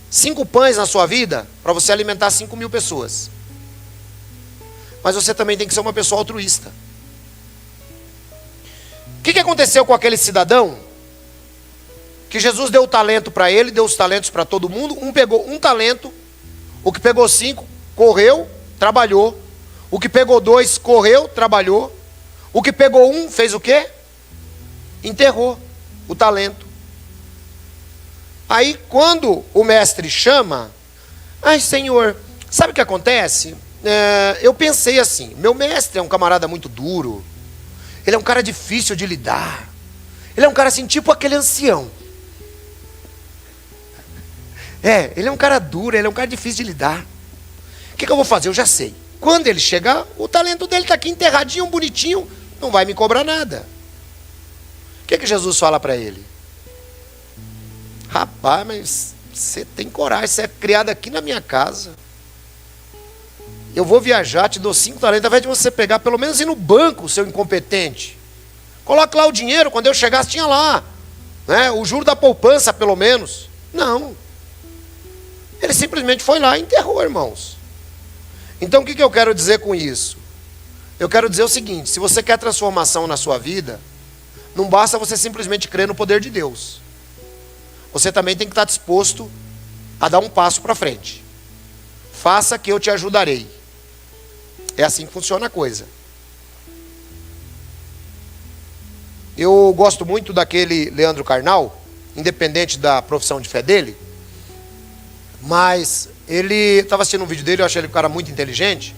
5 pães na sua vida para você alimentar 5.000 pessoas. Mas você também tem que ser uma pessoa altruísta. O que aconteceu com aquele cidadão? Que Jesus deu o talento para ele, deu os talentos para todo mundo. Um pegou um talento, o que pegou 5, correu, trabalhou. O que pegou 2, correu, trabalhou. O que pegou 1, fez o quê? Enterrou o talento. Aí quando o mestre chama, ai Senhor, sabe o que acontece? Eu pensei assim, meu mestre é um camarada muito duro, ele é um cara difícil de lidar, ele é um cara assim, tipo aquele ancião. Ele é um cara duro, ele é um cara difícil de lidar. O que eu vou fazer? Eu já sei. Quando ele chegar, o talento dele está aqui enterradinho, bonitinho, não vai me cobrar nada. O que Jesus fala para ele? Rapaz, mas você tem coragem, você é criado aqui na minha casa. Eu vou viajar, te dou 5 talentos, ao invés de você pegar, pelo menos ir no banco, seu incompetente. Coloque lá o dinheiro, quando eu chegasse tinha lá. Né? O juro da poupança, pelo menos. Não. Ele simplesmente foi lá e enterrou, irmãos. Então o que eu quero dizer com isso? Eu quero dizer o seguinte, se você quer transformação na sua vida, não basta você simplesmente crer no poder de Deus. Você também tem que estar disposto a dar um passo para frente. Faça que eu te ajudarei. É assim que funciona a coisa. Eu gosto muito daquele Leandro Carnal, independente da profissão de fé dele, mas ele, estava assistindo um vídeo dele, eu achei ele um cara muito inteligente,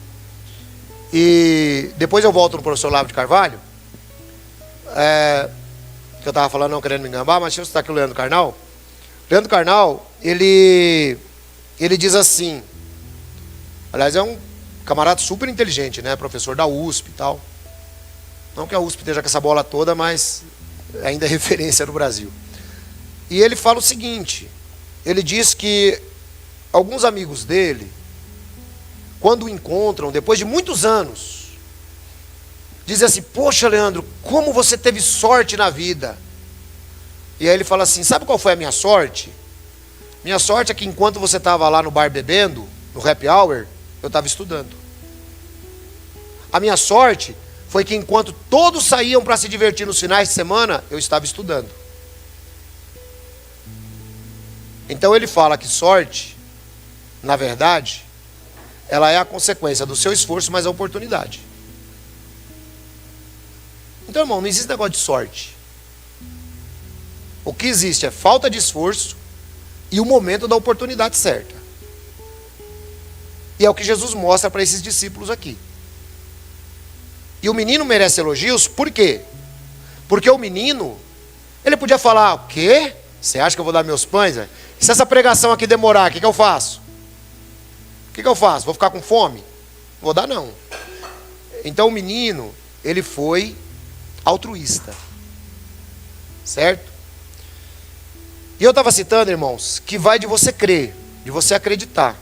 E depois eu volto no professor Olavo de Carvalho. Que eu estava falando, não querendo me enganar, mas deixa eu citar aqui o Leandro Carnal. Leandro Carnal, ele diz assim, aliás, é um camarada super inteligente, né? Professor da USP e tal. Não que a USP esteja com essa bola toda, mas ainda é referência no Brasil. E ele fala o seguinte, ele diz que alguns amigos dele, quando o encontram, depois de muitos anos, dizem assim, poxa Leandro, como você teve sorte na vida. E aí ele fala assim, sabe qual foi a minha sorte? Minha sorte é que enquanto você estava lá no bar bebendo, no happy hour, eu estava estudando. A minha sorte foi que enquanto todos saíam para se divertir nos finais de semana, eu estava estudando. Então ele fala que sorte, na verdade, ela é a consequência do seu esforço, mas a oportunidade. Então, irmão, não existe negócio de sorte. O que existe é falta de esforço e o momento da oportunidade certa. E é o que Jesus mostra para esses discípulos aqui. E o menino merece elogios, por quê? Porque o menino, ele podia falar, o quê? Você acha que eu vou dar meus pães? Véio? E se essa pregação aqui demorar, o que eu faço? O que eu faço? Vou ficar com fome? Não vou dar não. Então o menino, ele foi altruísta. Certo? E eu estava citando, irmãos, que vai de você crer, de você acreditar.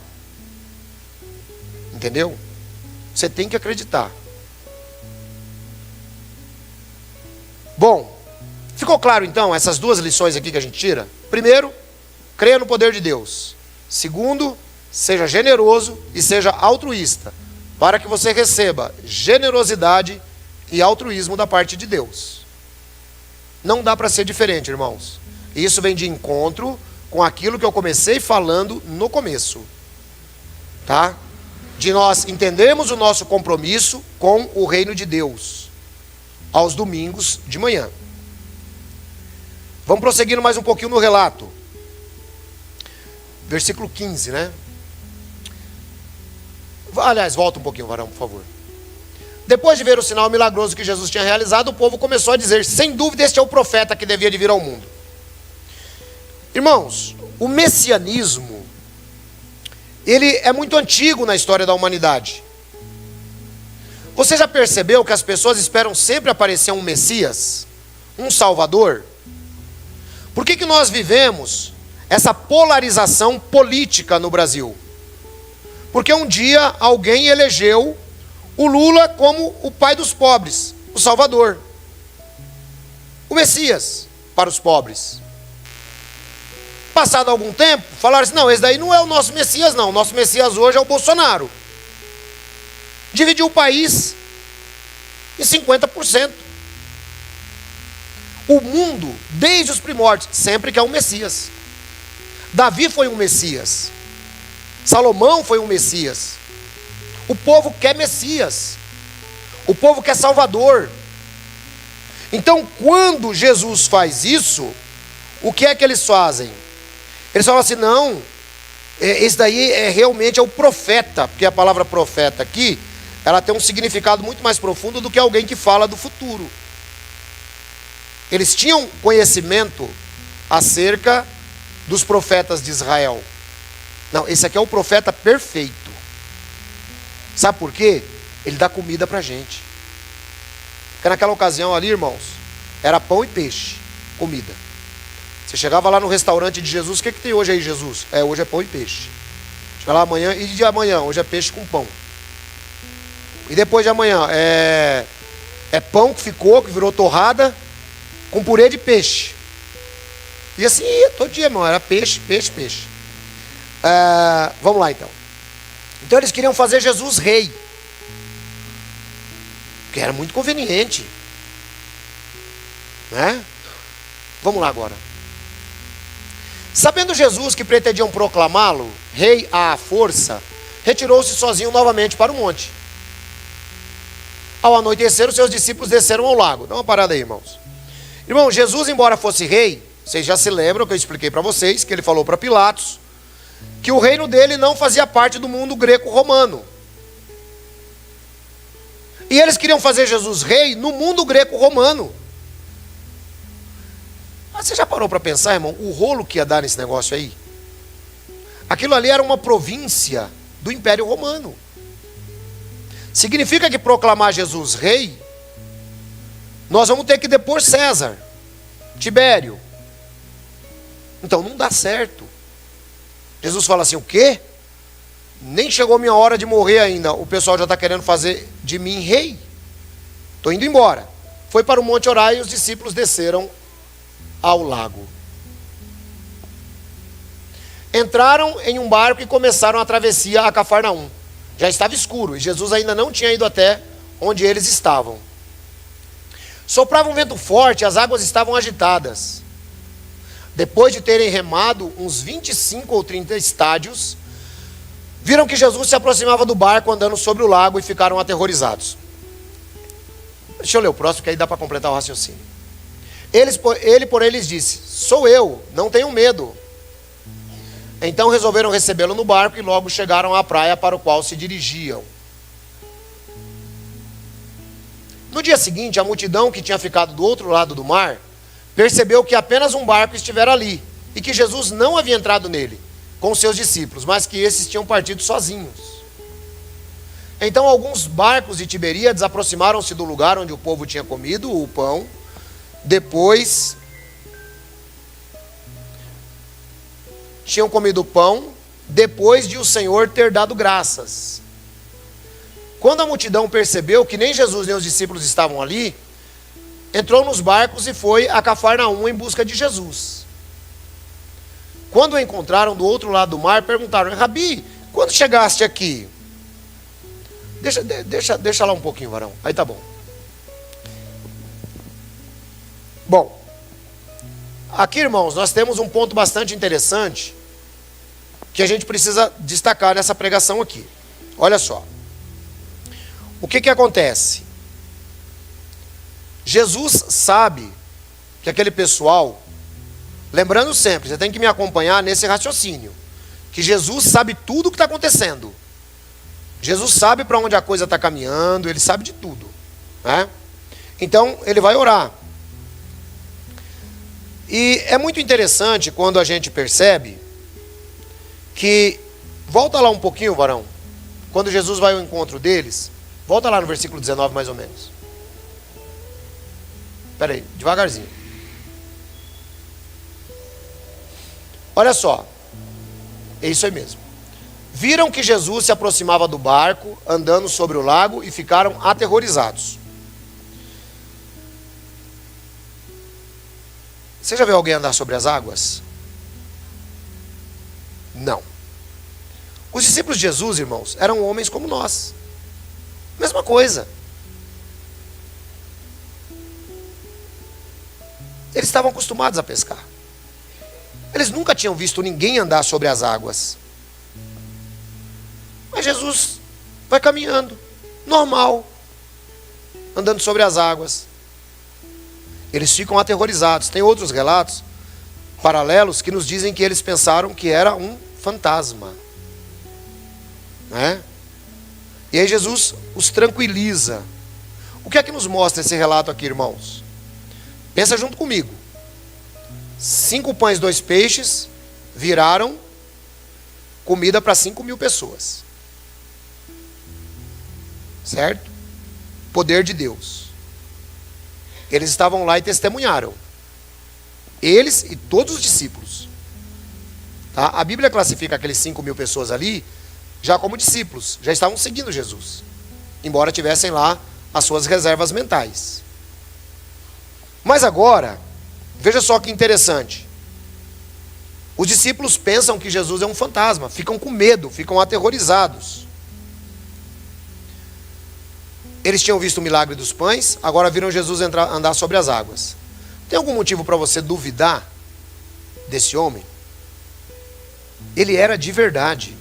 Entendeu? Você tem que acreditar. Bom, ficou claro então essas duas lições aqui que a gente tira? Primeiro, creia no poder de Deus. Segundo, seja generoso e seja altruísta, para que você receba generosidade e altruísmo da parte de Deus. Não dá para ser diferente, irmãos. Isso vem de encontro com aquilo que eu comecei falando no começo. Tá? De nós entendermos o nosso compromisso com o reino de Deus, aos domingos de manhã. Vamos prosseguindo mais um pouquinho no relato. Versículo 15, né? Aliás, volta um pouquinho, varão, por favor. Depois de ver o sinal milagroso que Jesus tinha realizado, o povo começou a dizer, sem dúvida este é o profeta que devia de vir ao mundo. Irmãos, o messianismo, ele é muito antigo na história da humanidade. Você já percebeu que as pessoas esperam sempre aparecer um Messias, um Salvador? Por que nós vivemos essa polarização política no Brasil? Porque um dia alguém elegeu o Lula como o pai dos pobres, o Salvador, o Messias para os pobres. Passado algum tempo, falaram assim, não, esse daí não é o nosso Messias não, o nosso Messias hoje é o Bolsonaro. Dividiu o país em 50%. O mundo, desde os primórdios, sempre quer um Messias. Davi foi um Messias. Salomão foi um Messias. O povo quer Messias. O povo quer Salvador. Então, quando Jesus faz isso, o que é que eles fazem? Eles falam assim, não, esse daí realmente é o profeta, porque a palavra profeta aqui, ela tem um significado muito mais profundo do que alguém que fala do futuro. Eles tinham conhecimento acerca dos profetas de Israel. Não, esse aqui é o profeta perfeito. Sabe por quê? Ele dá comida pra gente. Porque naquela ocasião ali, irmãos, era pão e peixe, comida. Você chegava lá no restaurante de Jesus, o que tem hoje aí, Jesus? Hoje é pão e peixe. Chega lá amanhã, e de amanhã? Hoje é peixe com pão. E depois de amanhã, é pão que ficou, que virou torrada, com purê de peixe. E assim, todo dia, irmão, era peixe, peixe, peixe. Vamos lá, então. Então eles queriam fazer Jesus rei. Porque era muito conveniente. Né? Vamos lá agora. Sabendo Jesus que pretendiam proclamá-lo rei à força, retirou-se sozinho novamente para o monte. Ao anoitecer, os seus discípulos desceram ao lago. Dá uma parada aí, irmãos. Irmão, Jesus, embora fosse rei, vocês já se lembram que eu expliquei para vocês, que ele falou para Pilatos, que o reino dele não fazia parte do mundo greco-romano. E eles queriam fazer Jesus rei no mundo greco-romano. Mas você já parou para pensar, irmão, o rolo que ia dar nesse negócio aí? Aquilo ali era uma província do Império Romano. Significa que proclamar Jesus rei, nós vamos ter que depor César, Tibério. Então não dá certo. Jesus fala assim, o quê? Nem chegou a minha hora de morrer ainda, o pessoal já está querendo fazer de mim rei. Estou indo embora. Foi para o Monte orar e os discípulos desceram ao lago. Entraram em um barco e começaram a travessia a Cafarnaum. Já estava escuro e Jesus ainda não tinha ido até onde eles estavam. Soprava um vento forte, as águas estavam agitadas. Depois de terem remado uns 25 ou 30 estádios, viram que Jesus se aproximava do barco andando sobre o lago e ficaram aterrorizados. Deixa eu ler o próximo, que aí dá para completar o raciocínio. Ele, porém, lhes disse, sou eu, não tenham medo. Então resolveram recebê-lo no barco e logo chegaram à praia para o qual se dirigiam. No dia seguinte, a multidão que tinha ficado do outro lado do mar percebeu que apenas um barco estivera ali e que Jesus não havia entrado nele com seus discípulos, mas que esses tinham partido sozinhos. Então alguns barcos de Tiberíades aproximaram-se do lugar onde o povo tinha comido o pão, depois tinham comido o pão, depois de o Senhor ter dado graças. Quando a multidão percebeu que nem Jesus nem os discípulos estavam ali, entrou nos barcos e foi a Cafarnaum em busca de Jesus. Quando o encontraram do outro lado do mar, perguntaram, Rabi, quando chegaste aqui? Deixa lá um pouquinho, varão. Aí tá bom. Bom, aqui, irmãos, nós temos um ponto bastante interessante que a gente precisa destacar nessa pregação aqui. Olha só. O que acontece? Jesus sabe que aquele pessoal, lembrando sempre, você tem que me acompanhar nesse raciocínio, que Jesus sabe tudo o que está acontecendo. Jesus sabe para onde a coisa está caminhando, ele sabe de tudo, né? Então, ele vai orar. E é muito interessante quando a gente percebe que, volta lá um pouquinho, varão, quando Jesus vai ao encontro deles, volta lá no versículo 19 mais ou menos. Espera aí, devagarzinho. Olha só, é isso aí mesmo. Viram que Jesus se aproximava do barco, andando sobre o lago, e ficaram aterrorizados. Você já viu alguém andar sobre as águas? Não. Os discípulos de Jesus, irmãos, eram homens como nós. Mesma coisa. Eles estavam acostumados a pescar. Eles nunca tinham visto ninguém andar sobre as águas. Mas Jesus vai caminhando, normal, andando sobre as águas. Eles ficam aterrorizados. Tem outros relatos paralelos que nos dizem que eles pensaram que era um fantasma, né? E aí Jesus os tranquiliza. O que é que nos mostra esse relato aqui, irmãos? Pensa junto comigo. 5 pães, 2 peixes viraram comida para 5.000 pessoas. Certo? Poder de Deus. Eles estavam lá e testemunharam. Eles e todos os discípulos. Tá? A Bíblia classifica aqueles 5.000 pessoas ali já como discípulos. Já estavam seguindo Jesus. Embora tivessem lá as suas reservas mentais. Mas agora, veja só que interessante. Os discípulos pensam que Jesus é um fantasma. Ficam com medo, ficam aterrorizados. Eles tinham visto o milagre dos pães, agora viram Jesus andar sobre as águas. Tem algum motivo para você duvidar desse homem? Ele era de verdade.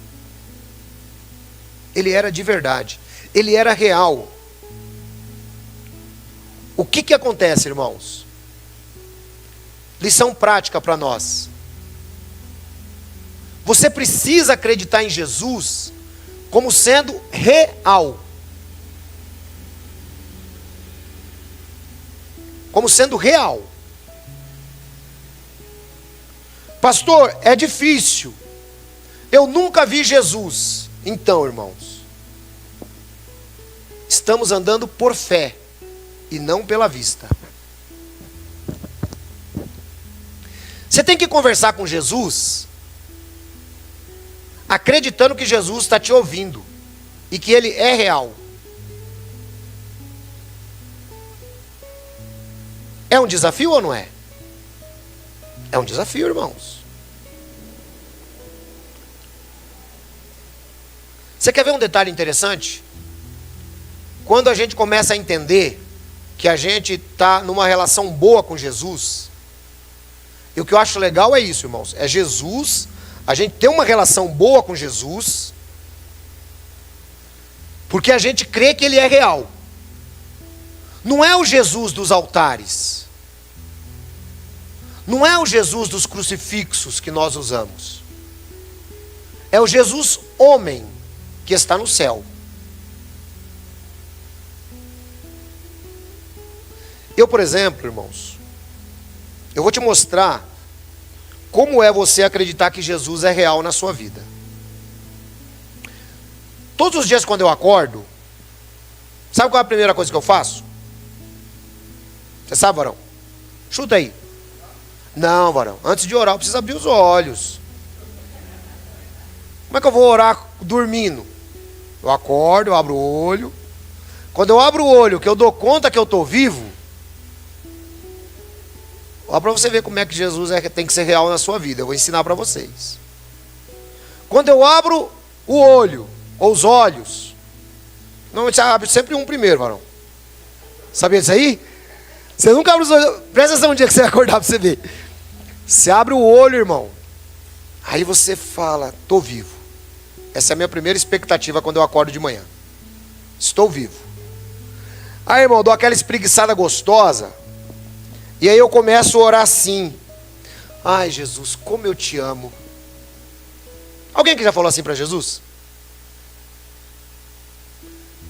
Ele era de verdade. Ele era real. O que acontece, irmãos? Lição prática para nós. Você precisa acreditar em Jesus como sendo real. como sendo real. Pastor, é difícil. Eu nunca vi Jesus. Então, irmãos, estamos andando por fé e não pela vista. Você tem que conversar com Jesus acreditando que Jesus está te ouvindo e que Ele é real. É um desafio ou não é? É um desafio, irmãos. Você quer ver um detalhe interessante? Quando a gente começa a entender que a gente está numa relação boa com Jesus, e o que eu acho legal é isso, irmãos, é Jesus, a gente ter uma relação boa com Jesus, porque a gente crê que Ele é real. Não é o Jesus dos altares, não é o Jesus dos crucifixos que nós usamos, é o Jesus homem que está no céu. Eu, por exemplo, irmãos, eu vou te mostrar como é você acreditar que Jesus é real na sua vida. Todos os dias quando eu acordo, sabe qual é a primeira coisa que eu faço? Você sabe, varão? Chuta aí. Não, varão, antes de orar eu preciso abrir os olhos. Como é que eu vou orar dormindo? Eu acordo, eu abro o olho. Quando eu abro o olho, que eu dou conta que eu estou vivo, olha para você ver como é que Jesus tem que ser real na sua vida. Eu vou ensinar para vocês. Quando eu abro o olho, ou os olhos, normalmente você abre sempre um primeiro, varão. Sabia disso aí? Você nunca abre os olhos. Presta atenção um dia que você vai acordar para você ver. Você abre o olho, irmão. Aí você fala, estou vivo. Essa é a minha primeira expectativa quando eu acordo de manhã. Estou vivo. Aí, irmão, dou aquela espreguiçada gostosa. E aí eu começo a orar assim. Ai, Jesus, como eu te amo. Alguém que já falou assim para Jesus?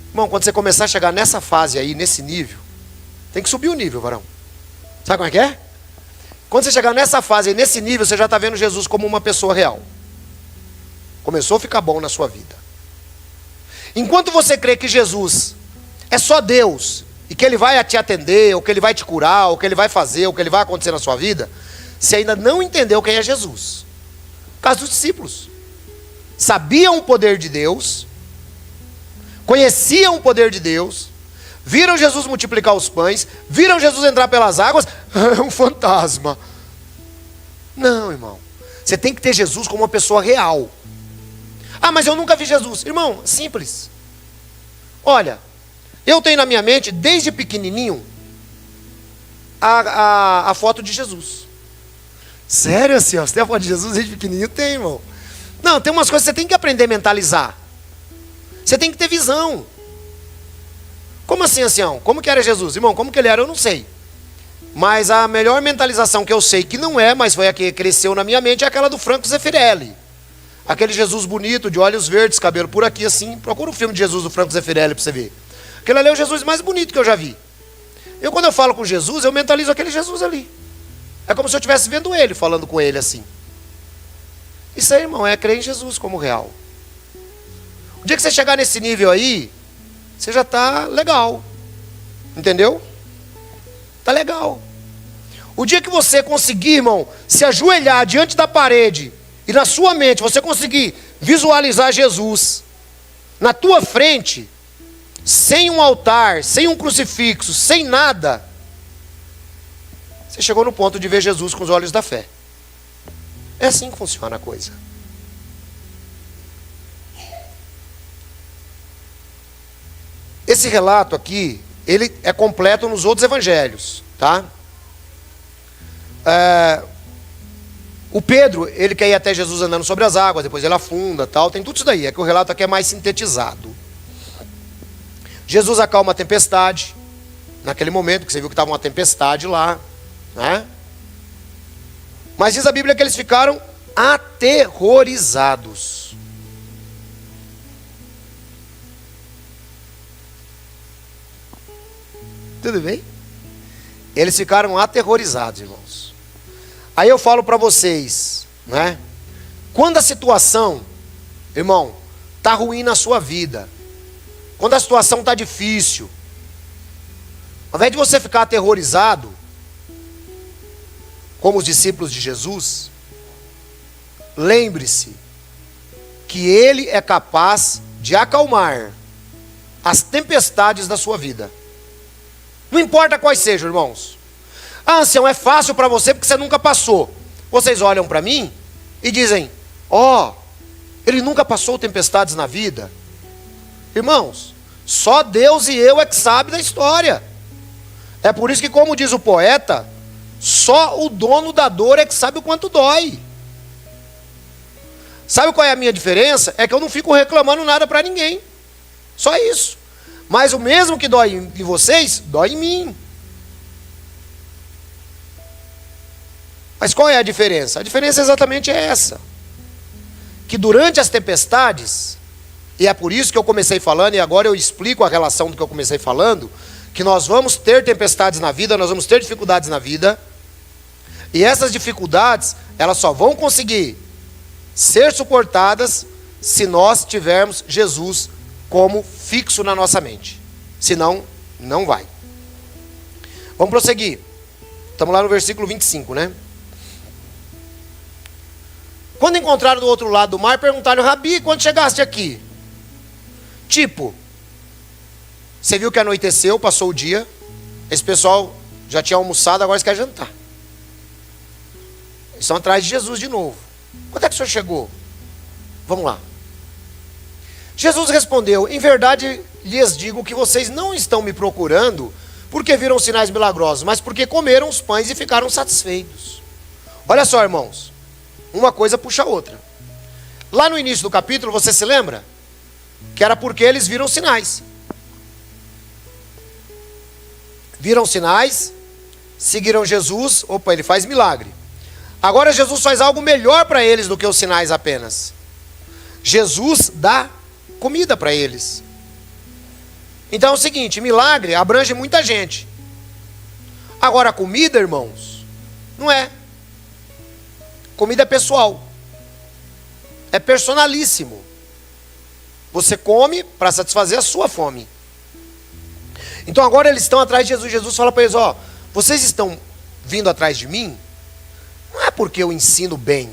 Irmão, quando você começar a chegar nessa fase aí, nesse nível, tem que subir o nível, varão. Sabe como é que é? Quando você chegar nessa fase aí, nesse nível, você já está vendo Jesus como uma pessoa real. Começou a ficar bom na sua vida. Enquanto você crê que Jesus é só Deus, e que Ele vai te atender, ou que Ele vai te curar, ou que Ele vai fazer, ou que Ele vai acontecer na sua vida, você ainda não entendeu quem é Jesus. No caso dos discípulos, sabiam o poder de Deus, conheciam o poder de Deus, viram Jesus multiplicar os pães, viram Jesus entrar pelas águas, é um fantasma. Não, irmão, você tem que ter Jesus como uma pessoa real. Ah, mas eu nunca vi Jesus. Irmão, simples. Olha, eu tenho na minha mente, desde pequenininho, a foto de Jesus. Sério, assim, ó, você tem a foto de Jesus desde pequenininho? Tem, irmão. Não, tem umas coisas que você tem que aprender a mentalizar. Você tem que ter visão. Como assim, ancião? Como que era Jesus? Irmão, como que ele era? Eu não sei. Mas a melhor mentalização que eu sei que não é, mas foi a que cresceu na minha mente, é aquela do Franco Zeffirelli. Aquele Jesus bonito, de olhos verdes, cabelo por aqui assim. Procura um filme de Jesus do Franco Zeffirelli para você ver. Aquele ali é o Jesus mais bonito que eu já vi. Eu, quando eu falo com Jesus, eu mentalizo aquele Jesus ali. É como se eu estivesse vendo ele, falando com ele assim. Isso aí, irmão, é crer em Jesus como real. O dia que você chegar nesse nível aí, você já está legal. Entendeu? Está legal. O dia que você conseguir, irmão, se ajoelhar diante da parede, e na sua mente você conseguir visualizar Jesus na tua frente, sem um altar, sem um crucifixo, sem nada, você chegou no ponto de ver Jesus com os olhos da fé. É assim que funciona a coisa. Esse relato aqui, ele é completo nos outros evangelhos, tá? O Pedro, ele quer ir até Jesus andando sobre as águas, depois ele afunda, tal, tem tudo isso daí, é que o relato aqui é mais sintetizado. Jesus acalma a tempestade, naquele momento que você viu que estava uma tempestade lá, né? Mas diz a Bíblia que eles ficaram aterrorizados. Tudo bem? Eles ficaram aterrorizados, irmãos. Aí eu falo para vocês, né? Quando a situação, irmão, está ruim na sua vida, quando a situação está difícil, ao invés de você ficar aterrorizado, como os discípulos de Jesus, lembre-se que Ele é capaz de acalmar as tempestades da sua vida. Não importa quais sejam, irmãos. Ah, ancião, é fácil para você porque você nunca passou. Vocês olham para mim e dizem, ele nunca passou tempestades na vida. Irmãos, só Deus e eu é que sabe da história. É por isso que, como diz o poeta, só o dono da dor é que sabe o quanto dói. Sabe qual é a minha diferença? É que eu não fico reclamando nada para ninguém. Só isso. Mas o mesmo que dói em vocês, dói em mim. Mas qual é a diferença? A diferença exatamente é essa. Que durante as tempestades, e é por isso que eu comecei falando, e agora eu explico a relação do que eu comecei falando, que nós vamos ter tempestades na vida, nós vamos ter dificuldades na vida, e essas dificuldades, elas só vão conseguir ser suportadas se nós tivermos Jesus como fixo na nossa mente. Senão, não vai. Vamos prosseguir. Estamos lá no versículo 25, né? Quando encontraram do outro lado do mar, perguntaram, Rabi, quando chegaste aqui? Tipo, você viu que anoiteceu, passou o dia, esse pessoal já tinha almoçado, agora eles querem jantar. Eles estão atrás de Jesus de novo. Quando é que o senhor chegou? Vamos lá. Jesus respondeu, em verdade lhes digo que vocês não estão me procurando porque viram sinais milagrosos, mas porque comeram os pães e ficaram satisfeitos. Olha só, irmãos, uma coisa puxa a outra. Lá no início do capítulo, você se lembra? Que era porque eles viram sinais. Viram sinais, seguiram Jesus, ele faz milagre. Agora Jesus faz algo melhor para eles do que os sinais apenas. Jesus dá comida para eles. Então é o seguinte, milagre abrange muita gente. Agora comida, irmãos, não é. Comida é pessoal. É personalíssimo. Você come para satisfazer a sua fome. Então agora eles estão atrás de Jesus. Jesus fala para eles, vocês estão vindo atrás de mim? Não é porque eu ensino bem.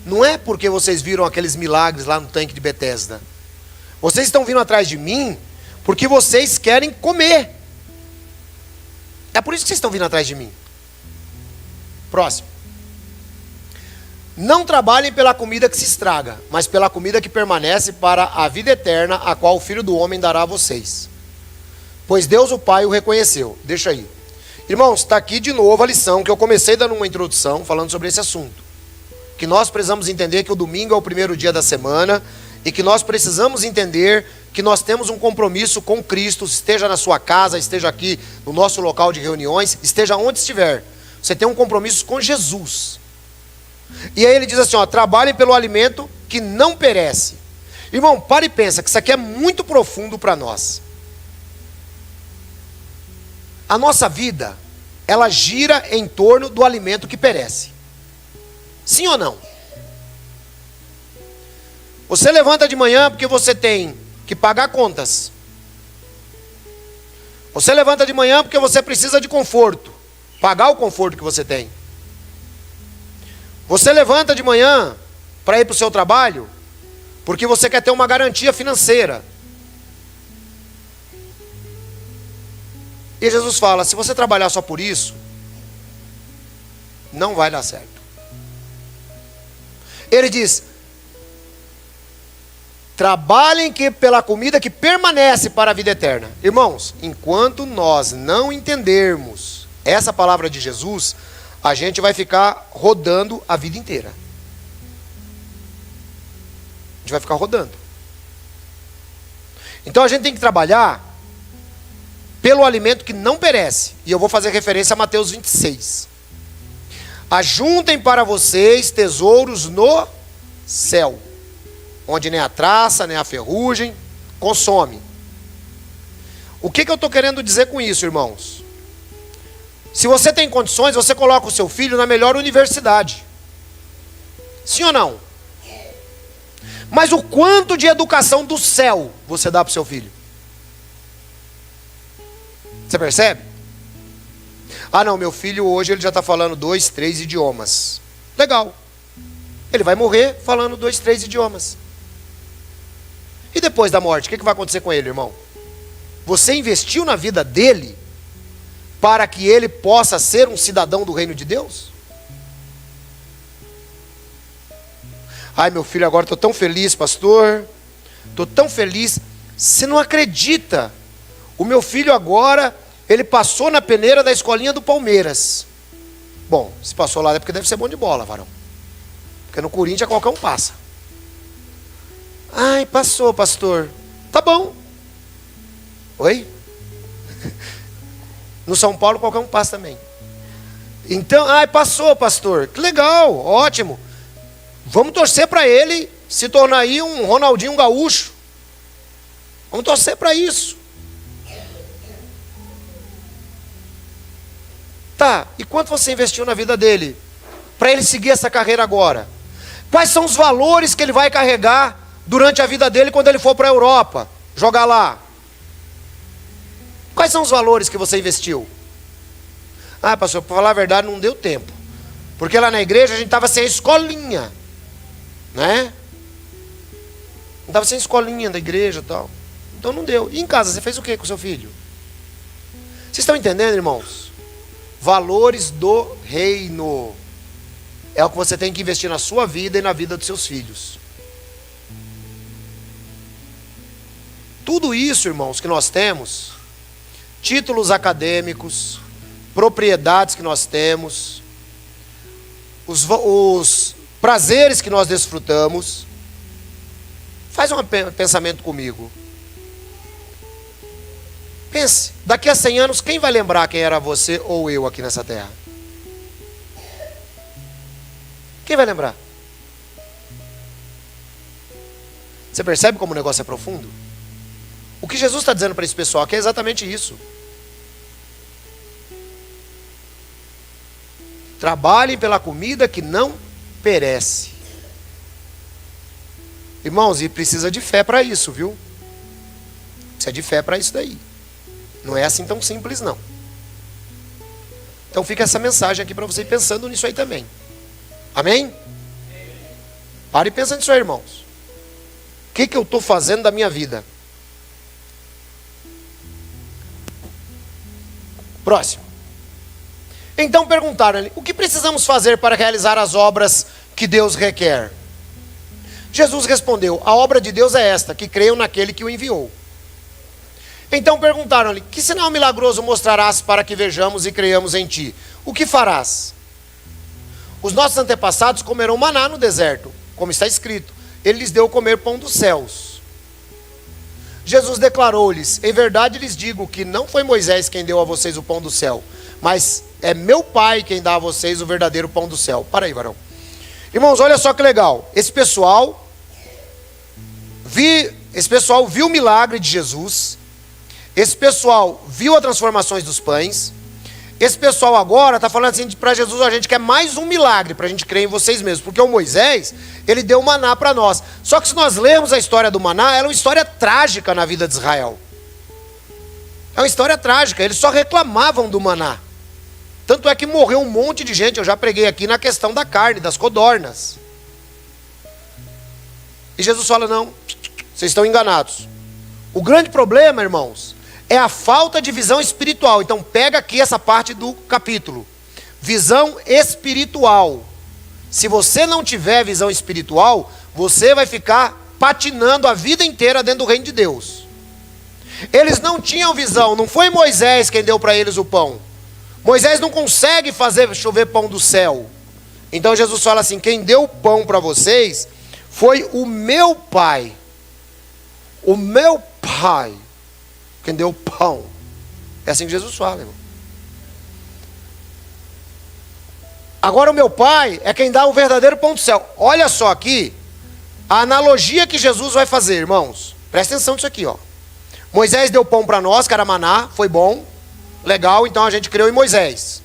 Não é porque vocês viram aqueles milagres lá no tanque de Betesda. Vocês estão vindo atrás de mim porque vocês querem comer. É por isso que vocês estão vindo atrás de mim. Próximo. Não trabalhem pela comida que se estraga, mas pela comida que permanece para a vida eterna, a qual o Filho do Homem dará a vocês. Pois Deus o Pai o reconheceu. Deixa aí. Irmãos, está aqui de novo a lição que eu comecei dando uma introdução, falando sobre esse assunto. Que nós precisamos entender que o domingo é o primeiro dia da semana, e que nós precisamos entender que nós temos um compromisso com Cristo, esteja na sua casa, esteja aqui no nosso local de reuniões, esteja onde estiver. Você tem um compromisso com Jesus. E aí ele diz assim, trabalhem pelo alimento que não perece. Irmão, para e pensa que isso aqui é muito profundo para nós. A nossa vida, ela gira em torno do alimento que perece. Sim ou não? Você levanta de manhã porque você tem que pagar contas. Você levanta de manhã porque você precisa de conforto. Pagar o conforto que você tem. Você levanta de manhã para ir para o seu trabalho porque você quer ter uma garantia financeira. E Jesus fala, se você trabalhar só por isso, não vai dar certo. Ele diz, trabalhem pela comida que permanece para a vida eterna. Irmãos, enquanto nós não entendermos essa palavra de Jesus, a gente vai ficar rodando a vida inteira. A gente vai ficar rodando. Então a gente tem que trabalhar pelo alimento que não perece. E eu vou fazer referência a Mateus 26. Ajuntem para vocês tesouros no céu, onde nem a traça, nem a ferrugem consome. O que eu estou querendo dizer com isso, irmãos? Se você tem condições, você coloca o seu filho na melhor universidade. Sim ou não? Mas o quanto de educação do céu você dá para o seu filho? Você percebe? Ah não, meu filho hoje ele já está falando 2, 3 idiomas. Legal. Ele vai morrer falando 2, 3 idiomas. E depois da morte, o que vai acontecer com ele, irmão? Você investiu na vida dele para que ele possa ser um cidadão do reino de Deus? Ai, meu filho, agora estou tão feliz, pastor. Estou tão feliz. Você não acredita. O meu filho agora, ele passou na peneira da escolinha do Palmeiras. Bom, se passou lá é porque deve ser bom de bola, varão. Porque no Corinthians qualquer um passa. Ai, passou, pastor. Tá bom. Oi? No São Paulo qualquer um passa também. Então, ai, passou, pastor. Que legal, ótimo. Vamos torcer para ele se tornar aí um Ronaldinho Gaúcho. Vamos torcer para isso. Tá, e quanto você investiu na vida dele? Para ele seguir essa carreira agora? Quais são os valores que ele vai carregar durante a vida dele quando ele for para a Europa? Jogar lá. Quais são os valores que você investiu? Ah, pastor, para falar a verdade não deu tempo. Porque lá na igreja a gente estava sem a escolinha. Né? Estava sem escolinha da igreja e tal. Então não deu. E em casa, você fez o que com o seu filho? Vocês estão entendendo, irmãos? Valores do reino. É o que você tem que investir na sua vida e na vida dos seus filhos. Tudo isso, irmãos, que nós temos, títulos acadêmicos, propriedades que nós temos, os prazeres que nós desfrutamos. Faz um pensamento comigo. Pense, daqui a 100 anos, quem vai lembrar quem era você ou eu aqui nessa terra? Quem vai lembrar? Você percebe como o negócio é profundo? O que Jesus está dizendo para esse pessoal aqui é exatamente isso. Trabalhem pela comida que não perece. Irmãos, e precisa de fé para isso, viu? Precisa de fé para isso daí. Não é assim tão simples, não. Então fica essa mensagem aqui para você ir pensando nisso aí também. Amém? Pare e pensa nisso aí, irmãos. O que eu estou fazendo da minha vida? Próximo. Então perguntaram-lhe: o que precisamos fazer para realizar as obras que Deus requer? Jesus respondeu: a obra de Deus é esta, que creiam naquele que o enviou. Então perguntaram-lhe: que sinal milagroso mostrarás para que vejamos e creiamos em ti? O que farás? Os nossos antepassados comeram maná no deserto, como está escrito: ele lhes deu comer pão dos céus. Jesus declarou-lhes: em verdade lhes digo que não foi Moisés quem deu a vocês o pão do céu, mas é meu Pai quem dá a vocês o verdadeiro pão do céu. Para aí, varão. Irmãos, olha só que legal. Esse pessoal viu o milagre de Jesus. Esse pessoal viu as transformações dos pães. Esse pessoal agora está falando assim para Jesus: a gente quer mais um milagre para a gente crer em vocês mesmos. Porque o Moisés, ele deu maná para nós. Só que se nós lermos a história do maná, ela é uma história trágica na vida de Israel. É uma história trágica. Eles só reclamavam do maná. Tanto é que morreu um monte de gente. Eu já preguei aqui na questão da carne, das codornas. E Jesus fala: não, vocês estão enganados. O grande problema, irmãos, é a falta de visão espiritual. Então pega aqui essa parte do capítulo. Visão espiritual. Se você não tiver visão espiritual, você vai ficar patinando a vida inteira dentro do reino de Deus. Eles não tinham visão. Não foi Moisés quem deu para eles o pão. Moisés não consegue fazer chover pão do céu. Então Jesus fala assim: quem deu o pão para vocês foi o meu Pai. O meu Pai. Quem deu o pão. É assim que Jesus fala, irmão. Agora o meu Pai é quem dá o verdadeiro pão do céu. Olha só aqui a analogia que Jesus vai fazer, irmãos. Presta atenção nisso aqui, ó. Moisés deu pão para nós, que era maná, foi bom, legal, então a gente creu em Moisés.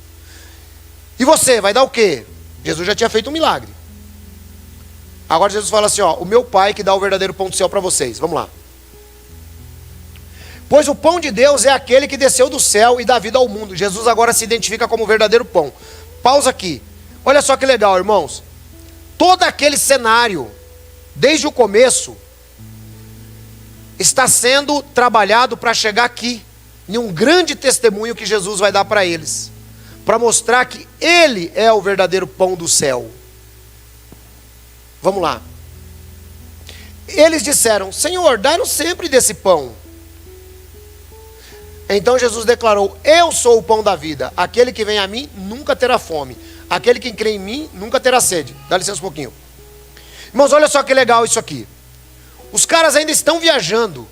E você, vai dar o quê? Jesus já tinha feito um milagre. Agora Jesus fala assim, ó, o meu Pai que dá o verdadeiro pão do céu para vocês. Vamos lá. Pois o pão de Deus é aquele que desceu do céu e dá vida ao mundo. Jesus agora se identifica como o verdadeiro pão. Pausa aqui. Olha só que legal, irmãos. Todo aquele cenário, desde o começo, está sendo trabalhado para chegar aqui, em um grande testemunho que Jesus vai dar para eles, para mostrar que Ele é o verdadeiro pão do céu. Vamos lá. Eles disseram, Senhor, dai-nos sempre desse pão. Então Jesus declarou, eu sou o pão da vida, aquele que vem a mim nunca terá fome, aquele que crê em mim nunca terá sede. Dá licença um pouquinho. Irmãos, olha só que legal isso aqui. Os caras ainda estão viajando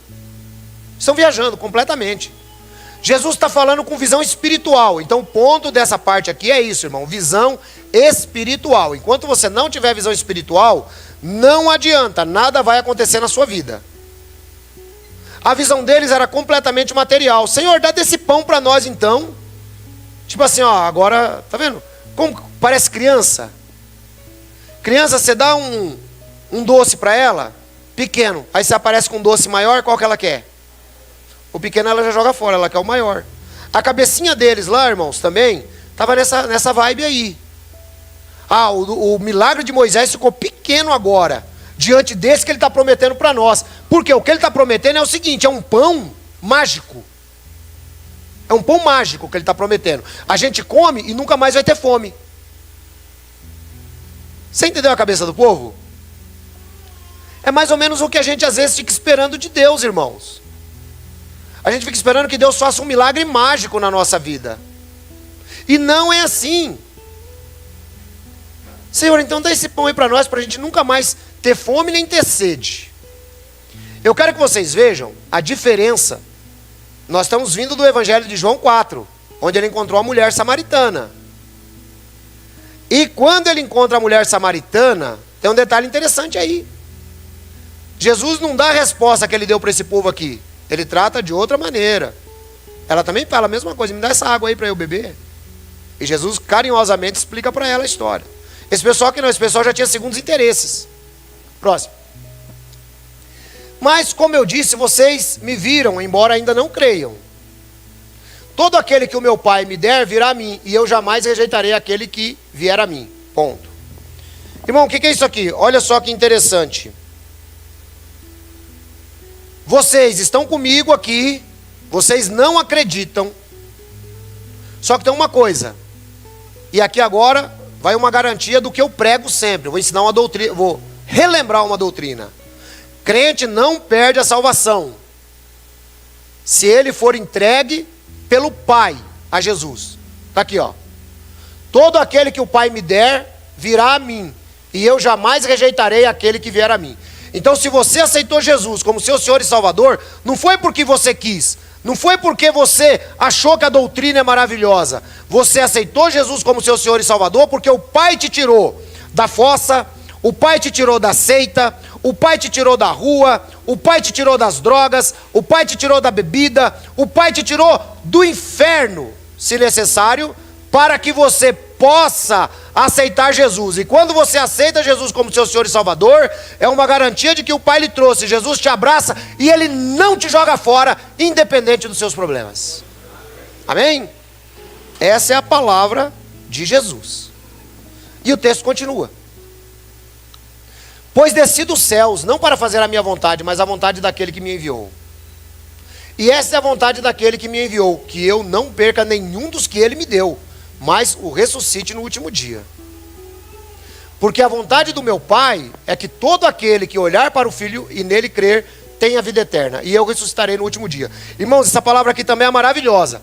completamente. Jesus está falando com visão espiritual, então o ponto dessa parte aqui é isso, irmão, visão espiritual. Enquanto você não tiver visão espiritual, não adianta, nada vai acontecer na sua vida. A visão deles era completamente material. Senhor, dá desse pão para nós então. Tipo assim, ó, agora, tá vendo? Como parece criança. Criança, você dá um doce para ela, pequeno. Aí você aparece com um doce maior, qual que ela quer? O pequeno ela já joga fora, ela quer o maior. A cabecinha deles lá, irmãos, também, estava nessa vibe aí. Ah, o milagre de Moisés ficou pequeno agora, diante desse que ele está prometendo para nós. Porque o que ele está prometendo é o seguinte, é um pão mágico. É um pão mágico que ele está prometendo. A gente come e nunca mais vai ter fome. Você entendeu a cabeça do povo? É mais ou menos o que a gente às vezes fica esperando de Deus, irmãos. A gente fica esperando que Deus faça um milagre mágico na nossa vida. E não é assim. Senhor, então dá esse pão aí para nós, para a gente nunca mais ter fome nem ter sede. Eu quero que vocês vejam a diferença. Nós estamos vindo do Evangelho de João 4, onde ele encontrou a mulher samaritana. E quando ele encontra a mulher samaritana, tem um detalhe interessante aí. Jesus não dá a resposta que ele deu para esse povo aqui. Ele trata de outra maneira. Ela também fala a mesma coisa, me dá essa água aí para eu beber. E Jesus carinhosamente explica para ela a história. Esse pessoal que não, esse pessoal já tinha segundos interesses. Próximo. Mas, como eu disse, vocês me viram, embora ainda não creiam. Todo aquele que o meu Pai me der, virá a mim, e eu jamais rejeitarei aquele que vier a mim. Ponto. Irmão, o que é isso aqui? Olha só que interessante. Vocês estão comigo aqui, vocês não acreditam. Só que tem uma coisa. E aqui agora vai uma garantia do que eu prego sempre. Eu vou ensinar uma doutrina, vou relembrar uma doutrina. Crente não perde a salvação se ele for entregue pelo Pai a Jesus. Está aqui, ó. Todo aquele que o Pai me der, virá a mim, e eu jamais rejeitarei aquele que vier a mim. Então, se você aceitou Jesus como seu Senhor e Salvador, não foi porque você quis, não foi porque você achou que a doutrina é maravilhosa. Você aceitou Jesus como seu Senhor e Salvador porque o Pai te tirou da fossa, o Pai te tirou da seita, o Pai te tirou da rua, o Pai te tirou das drogas, o Pai te tirou da bebida, o Pai te tirou do inferno, se necessário, para que você possa aceitar Jesus. E quando você aceita Jesus como seu Senhor e Salvador, é uma garantia de que o Pai lhe trouxe. Jesus te abraça e Ele não te joga fora, independente dos seus problemas. Amém? Essa é a palavra de Jesus. E o texto continua. Pois desci dos céus, não para fazer a minha vontade, mas a vontade daquele que me enviou. E essa é a vontade daquele que me enviou, que eu não perca nenhum dos que Ele me deu, mas o ressuscite no último dia. Porque a vontade do meu Pai é que todo aquele que olhar para o Filho e nele crer, tenha vida eterna, e eu ressuscitarei no último dia. Irmãos, essa palavra aqui também é maravilhosa.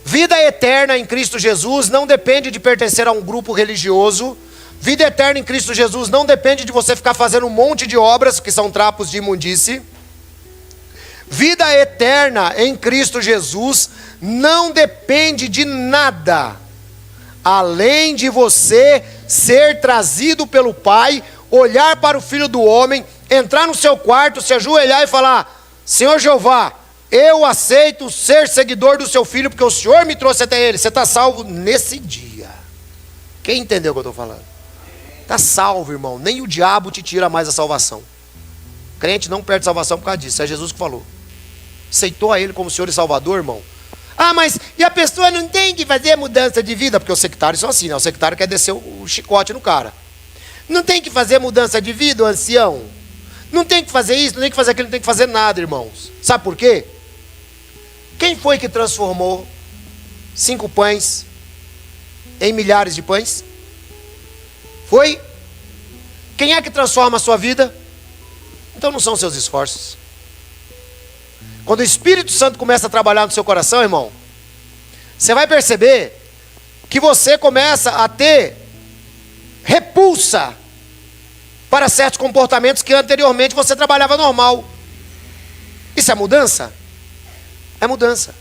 Vida eterna em Cristo Jesus não depende de pertencer a um grupo religioso. Vida eterna em Cristo Jesus não depende de você ficar fazendo um monte de obras, que são trapos de imundície. Vida eterna em Cristo Jesus não depende de nada, além de você ser trazido pelo Pai, olhar para o Filho do Homem, entrar no seu quarto, se ajoelhar e falar: Senhor Jeová, eu aceito ser seguidor do seu Filho, porque o Senhor me trouxe até Ele. Você está salvo nesse dia. Quem entendeu o que eu estou falando? Está salvo, irmão. Nem o diabo te tira mais a salvação. Crente não perde salvação por causa disso. É Jesus que falou. Aceitou a Ele como Senhor e Salvador, irmão. Ah, mas e a pessoa não tem que fazer mudança de vida? Porque os sectários são assim, né? O sectário quer descer o chicote no cara. Não tem que fazer mudança de vida, o ancião? Não tem que fazer isso, não tem que fazer aquilo, não tem que fazer nada, irmãos. Sabe por quê? Quem foi que transformou 5 pães em milhares de pães? Foi? Quem é que transforma a sua vida? Então não são seus esforços. Quando o Espírito Santo começa a trabalhar no seu coração, irmão, você vai perceber que você começa a ter repulsa para certos comportamentos que anteriormente você trabalhava normal. Isso é mudança? É mudança.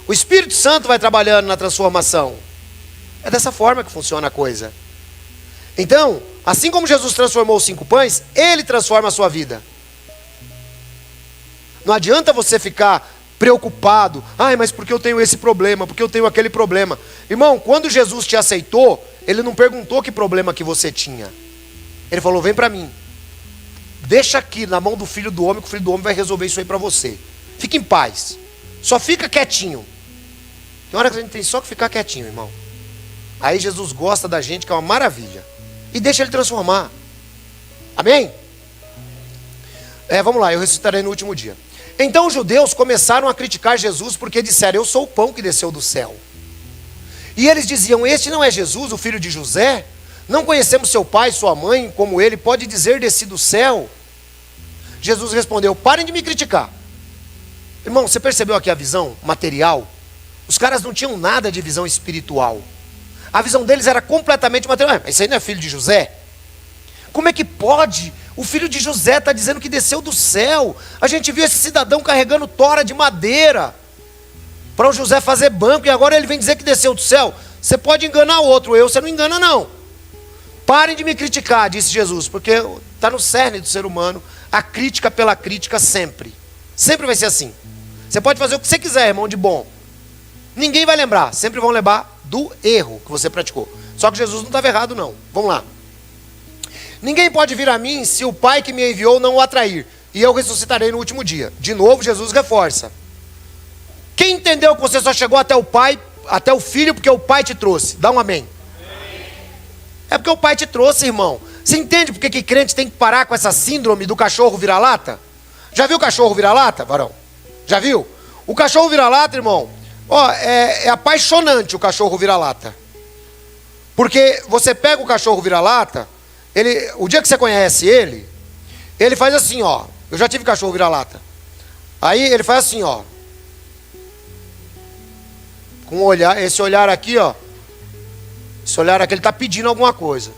O Espírito Santo vai trabalhando na transformação. É dessa forma que funciona a coisa. Então, assim como Jesus transformou os 5 pães, Ele transforma a sua vida. Não adianta você ficar preocupado. Ai, mas porque eu tenho esse problema, porque eu tenho aquele problema. Irmão, quando Jesus te aceitou, Ele não perguntou que problema que você tinha. Ele falou, vem para mim. Deixa aqui na mão do Filho do Homem, que o Filho do Homem vai resolver isso aí para você. Fique em paz. Só fica quietinho. Tem hora que a gente tem só que ficar quietinho, irmão. Aí Jesus gosta da gente, que é uma maravilha. E deixa Ele transformar. Amém? Vamos lá, eu ressuscitarei no último dia. Então os judeus começaram a criticar Jesus porque disseram, eu sou o pão que desceu do céu. E eles diziam, este não é Jesus, o filho de José? Não conhecemos seu pai, sua mãe, como ele pode dizer desci do céu? Jesus respondeu, parem de me criticar. Irmão, você percebeu aqui a visão material? Os caras não tinham nada de visão espiritual. A visão deles era completamente material. Mas isso aí não é filho de José? Como é que pode? O filho de José está dizendo que desceu do céu. A gente viu esse cidadão carregando tora de madeira para o José fazer banco, e agora ele vem dizer que desceu do céu. Você pode enganar o outro, você não engana não. Parem de me criticar, disse Jesus, porque está no cerne do ser humano a crítica pela crítica sempre. Sempre vai ser assim. Você pode fazer o que você quiser, irmão, de bom. Ninguém vai lembrar, sempre vão lembrar do erro que você praticou. Só que Jesus não estava errado não. Vamos lá. Ninguém pode vir a mim se o Pai que me enviou não o atrair, e eu ressuscitarei no último dia. De novo, Jesus reforça. Quem entendeu que você só chegou até o Pai, até o Filho, porque o Pai te trouxe? Dá um amém. É porque o Pai te trouxe, irmão. Você entende porque que crente tem que parar com essa síndrome do cachorro vira-lata? Já viu o cachorro vira-lata, varão? Já viu? O cachorro vira-lata, irmão, é apaixonante o cachorro vira-lata. Porque você pega o cachorro vira-lata, o dia que você conhece ele faz assim, ó. Eu já tive cachorro vira-lata. Aí ele faz assim, ó. Com um olhar, esse olhar aqui, ó. Esse olhar aqui, ele está pedindo alguma coisa.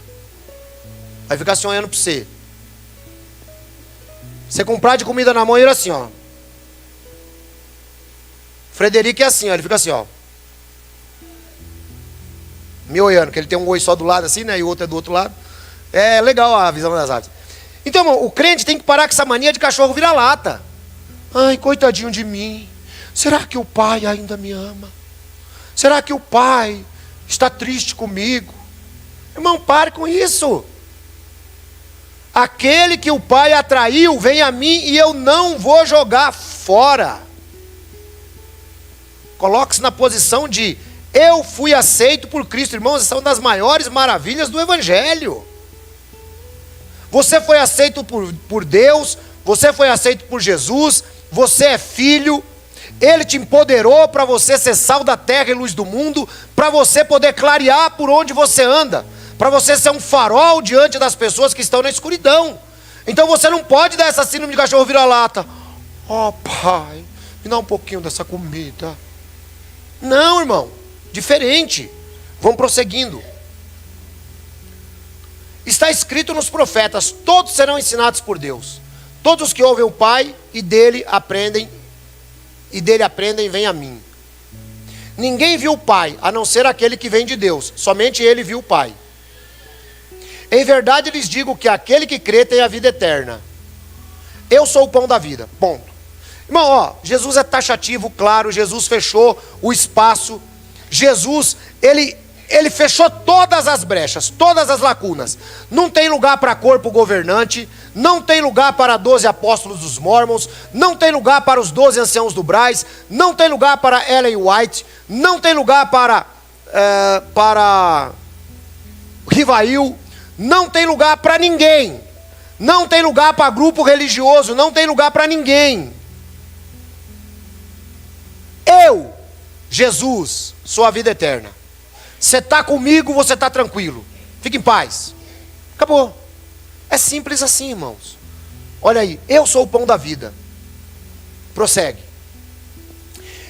Vai ficar assim olhando para você. Você com um prato de comida na mão e ele assim, ó. Frederico é assim, ó. Ele fica assim, ó. Me olhando, que ele tem um olho só do lado assim, né? E o outro é do outro lado. É legal a visão das aves. Então, irmão, o crente tem que parar com essa mania de cachorro vira-lata. Ai, coitadinho de mim. Será que o Pai ainda me ama? Será que o Pai está triste comigo? Irmão, pare com isso. Aquele que o Pai atraiu, vem a mim e eu não vou jogar fora. Coloque-se na posição de eu fui aceito por Cristo. Irmãos, essa é uma das maiores maravilhas do Evangelho. Você foi aceito por Deus, você foi aceito por Jesus, você é filho, Ele te empoderou para você ser sal da terra e luz do mundo, para você poder clarear por onde você anda, para você ser um farol diante das pessoas que estão na escuridão. Então você não pode dar essa síndrome de cachorro vira-lata. Ó, Pai, me dá um pouquinho dessa comida. Não, irmão, diferente. Vamos prosseguindo. Está escrito nos profetas, todos serão ensinados por Deus. Todos os que ouvem o Pai e dele aprendem, vêm a mim. Ninguém viu o Pai, a não ser aquele que vem de Deus. Somente ele viu o Pai. Em verdade lhes digo que aquele que crê tem a vida eterna. Eu sou o pão da vida. Ponto. Irmão, Jesus é taxativo, claro. Jesus fechou o espaço. Jesus, ele Ele fechou todas as brechas, todas as lacunas. Não tem lugar para corpo governante, não tem lugar para 12 apóstolos dos Mormons, não tem lugar para os 12 anciãos do Braz, não tem lugar para Ellen White, não tem lugar para Rivail, não tem lugar para ninguém, não tem lugar para grupo religioso, não tem lugar para ninguém. Eu, Jesus, sou a vida eterna. Você está comigo, você está tranquilo. Fique em paz. Acabou. É simples assim, irmãos. Olha aí, eu sou o pão da vida. Prossegue.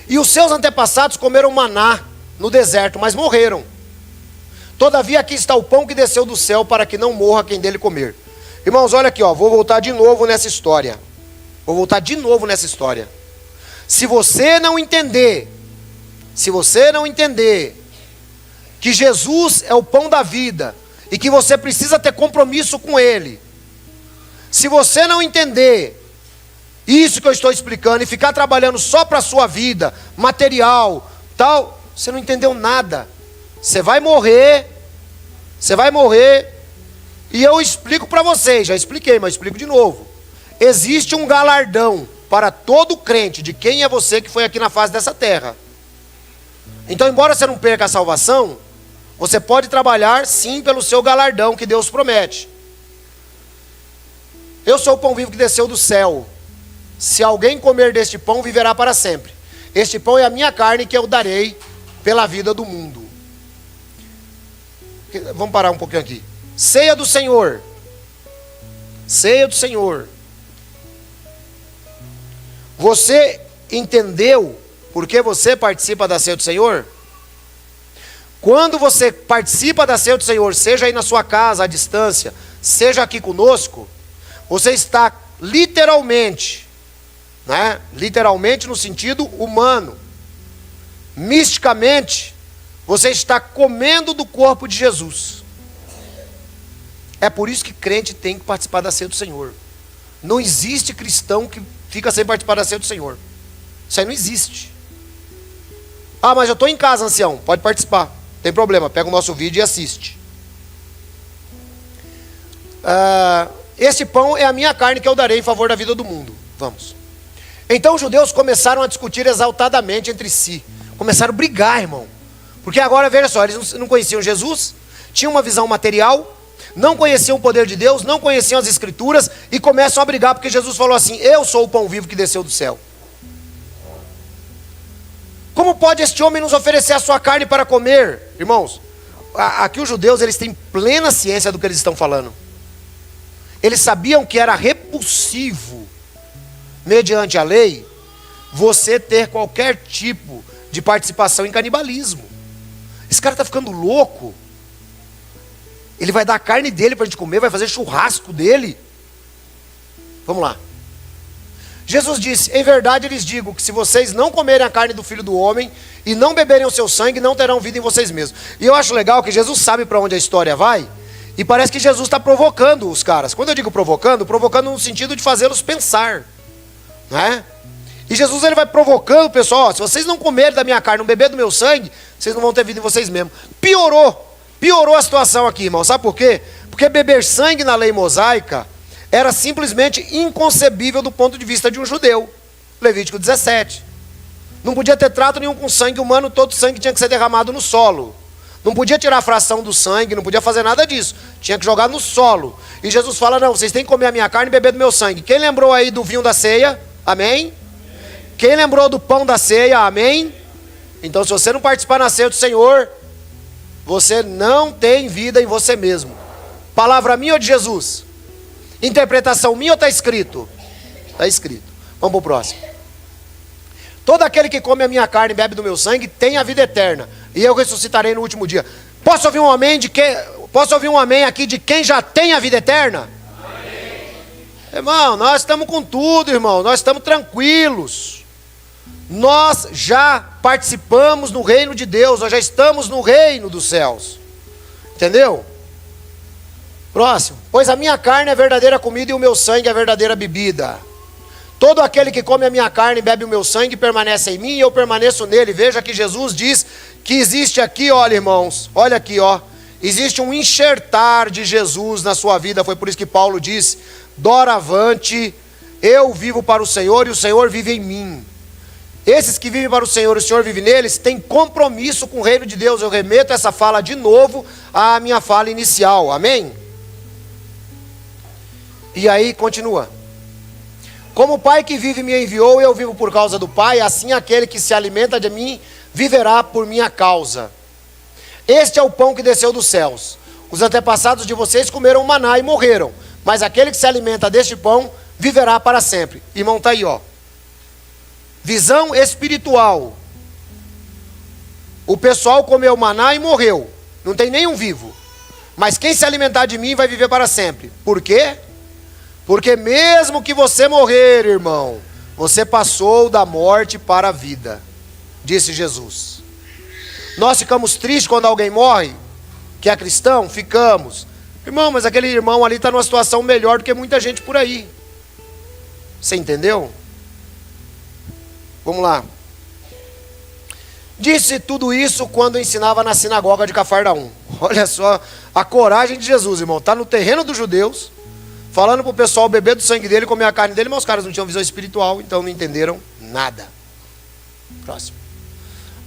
E os seus antepassados comeram maná no deserto, mas morreram. Todavia aqui está o pão que desceu do céu, para que não morra quem dele comer. Irmãos, olha aqui, ó, vou voltar de novo nessa história. Se você não entender que Jesus é o pão da vida e que você precisa ter compromisso com Ele, se você não entender isso que eu estou explicando e ficar trabalhando só para a sua vida, material, tal, você não entendeu nada. Você vai morrer, e eu explico para vocês, já expliquei, mas explico de novo. Existe um galardão para todo crente de quem é você que foi aqui na face dessa terra. Então, embora você não perca a salvação, você pode trabalhar sim pelo seu galardão que Deus promete. Eu sou o pão vivo que desceu do céu. Se alguém comer deste pão, viverá para sempre. Este pão é a minha carne que eu darei pela vida do mundo. Vamos parar um pouquinho aqui. Ceia do Senhor. Ceia do Senhor. Você entendeu por que você participa da ceia do Senhor? Quando você participa da ceia do Senhor, seja aí na sua casa, à distância, seja aqui conosco, você está literalmente, né? Literalmente no sentido humano, misticamente, você está comendo do corpo de Jesus. É por isso que crente tem que participar da ceia do Senhor. Não existe cristão que fica sem participar da ceia do Senhor. Isso aí não existe. Ah, mas eu estou em casa, ancião. Pode participar, não tem problema, pega o nosso vídeo e assiste. Esse pão é a minha carne que eu darei em favor da vida do mundo. Vamos. Então os judeus começaram a discutir exaltadamente entre si. Começaram a brigar, irmão. Porque agora, veja só, eles não conheciam Jesus, tinham uma visão material, não conheciam o poder de Deus, não conheciam as Escrituras, e começam a brigar, porque Jesus falou assim: eu sou o pão vivo que desceu do céu. Como pode este homem nos oferecer a sua carne para comer? Irmãos, aqui os judeus, eles têm plena ciência do que eles estão falando. Eles sabiam que era repulsivo, mediante a lei, você ter qualquer tipo de participação em canibalismo. Esse cara está ficando louco. Ele vai dar a carne dele para a gente comer, vai fazer churrasco dele. Vamos lá. Jesus disse: em verdade lhes digo que se vocês não comerem a carne do Filho do Homem e não beberem o seu sangue, não terão vida em vocês mesmos. E eu acho legal que Jesus sabe para onde a história vai, e parece que Jesus está provocando os caras. Quando eu digo provocando no sentido de fazê-los pensar, né? E Jesus, ele vai provocando o pessoal: ó, se vocês não comerem da minha carne, não beberem do meu sangue, vocês não vão ter vida em vocês mesmos. Piorou a situação aqui, irmão. Sabe por quê? Porque beber sangue na lei mosaica era simplesmente inconcebível do ponto de vista de um judeu. Levítico 17. Não podia ter trato nenhum com sangue humano, todo sangue tinha que ser derramado no solo. Não podia tirar a fração do sangue, não podia fazer nada disso. Tinha que jogar no solo. E Jesus fala: não, vocês têm que comer a minha carne e beber do meu sangue. Quem lembrou aí do vinho da ceia? Amém? Quem lembrou do pão da ceia? Amém? Então, se você não participar na ceia do Senhor, você não tem vida em você mesmo. Palavra minha ou de Jesus? Interpretação minha ou está escrito? Está escrito. Vamos para o próximo. Todo aquele que come a minha carne e bebe do meu sangue tem a vida eterna, e eu ressuscitarei no último dia. Posso ouvir um amém Posso ouvir um amém aqui de quem já tem a vida eterna? Amém. Irmão, nós estamos com tudo, irmão. Nós estamos tranquilos. Nós já participamos no reino de Deus. Nós já estamos no reino dos céus. Entendeu? Próximo. Pois a minha carne é a verdadeira comida e o meu sangue é a verdadeira bebida. Todo aquele que come a minha carne e bebe o meu sangue permanece em mim e eu permaneço nele. Veja que Jesus diz que existe aqui, olha irmãos, olha aqui, ó. Existe um enxertar de Jesus na sua vida. Foi por isso que Paulo disse: doravante, eu vivo para o Senhor e o Senhor vive em mim. Esses que vivem para o Senhor e o Senhor vive neles, têm compromisso com o reino de Deus. Eu remeto essa fala de novo à minha fala inicial, amém? E aí continua: como o Pai que vive me enviou, eu vivo por causa do Pai, assim aquele que se alimenta de mim, viverá por minha causa. Este é o pão que desceu dos céus. Os antepassados de vocês comeram maná e morreram, mas aquele que se alimenta deste pão, viverá para sempre. Irmão, está aí, ó. Visão espiritual. O pessoal comeu maná e morreu. Não tem nenhum vivo. Mas quem se alimentar de mim vai viver para sempre. Por quê? Porque mesmo que você morrer, irmão, você passou da morte para a vida, disse Jesus. Nós ficamos tristes quando alguém morre, que é cristão, ficamos. Irmão, mas aquele irmão ali está numa situação melhor do que muita gente por aí. Você entendeu? Vamos lá. Disse tudo isso quando ensinava na sinagoga de Cafarnaum. Olha só a coragem de Jesus, irmão. Está no terreno dos judeus, falando para o pessoal beber do sangue dele, comer a carne dele, mas os caras não tinham visão espiritual, então não entenderam nada. Próximo.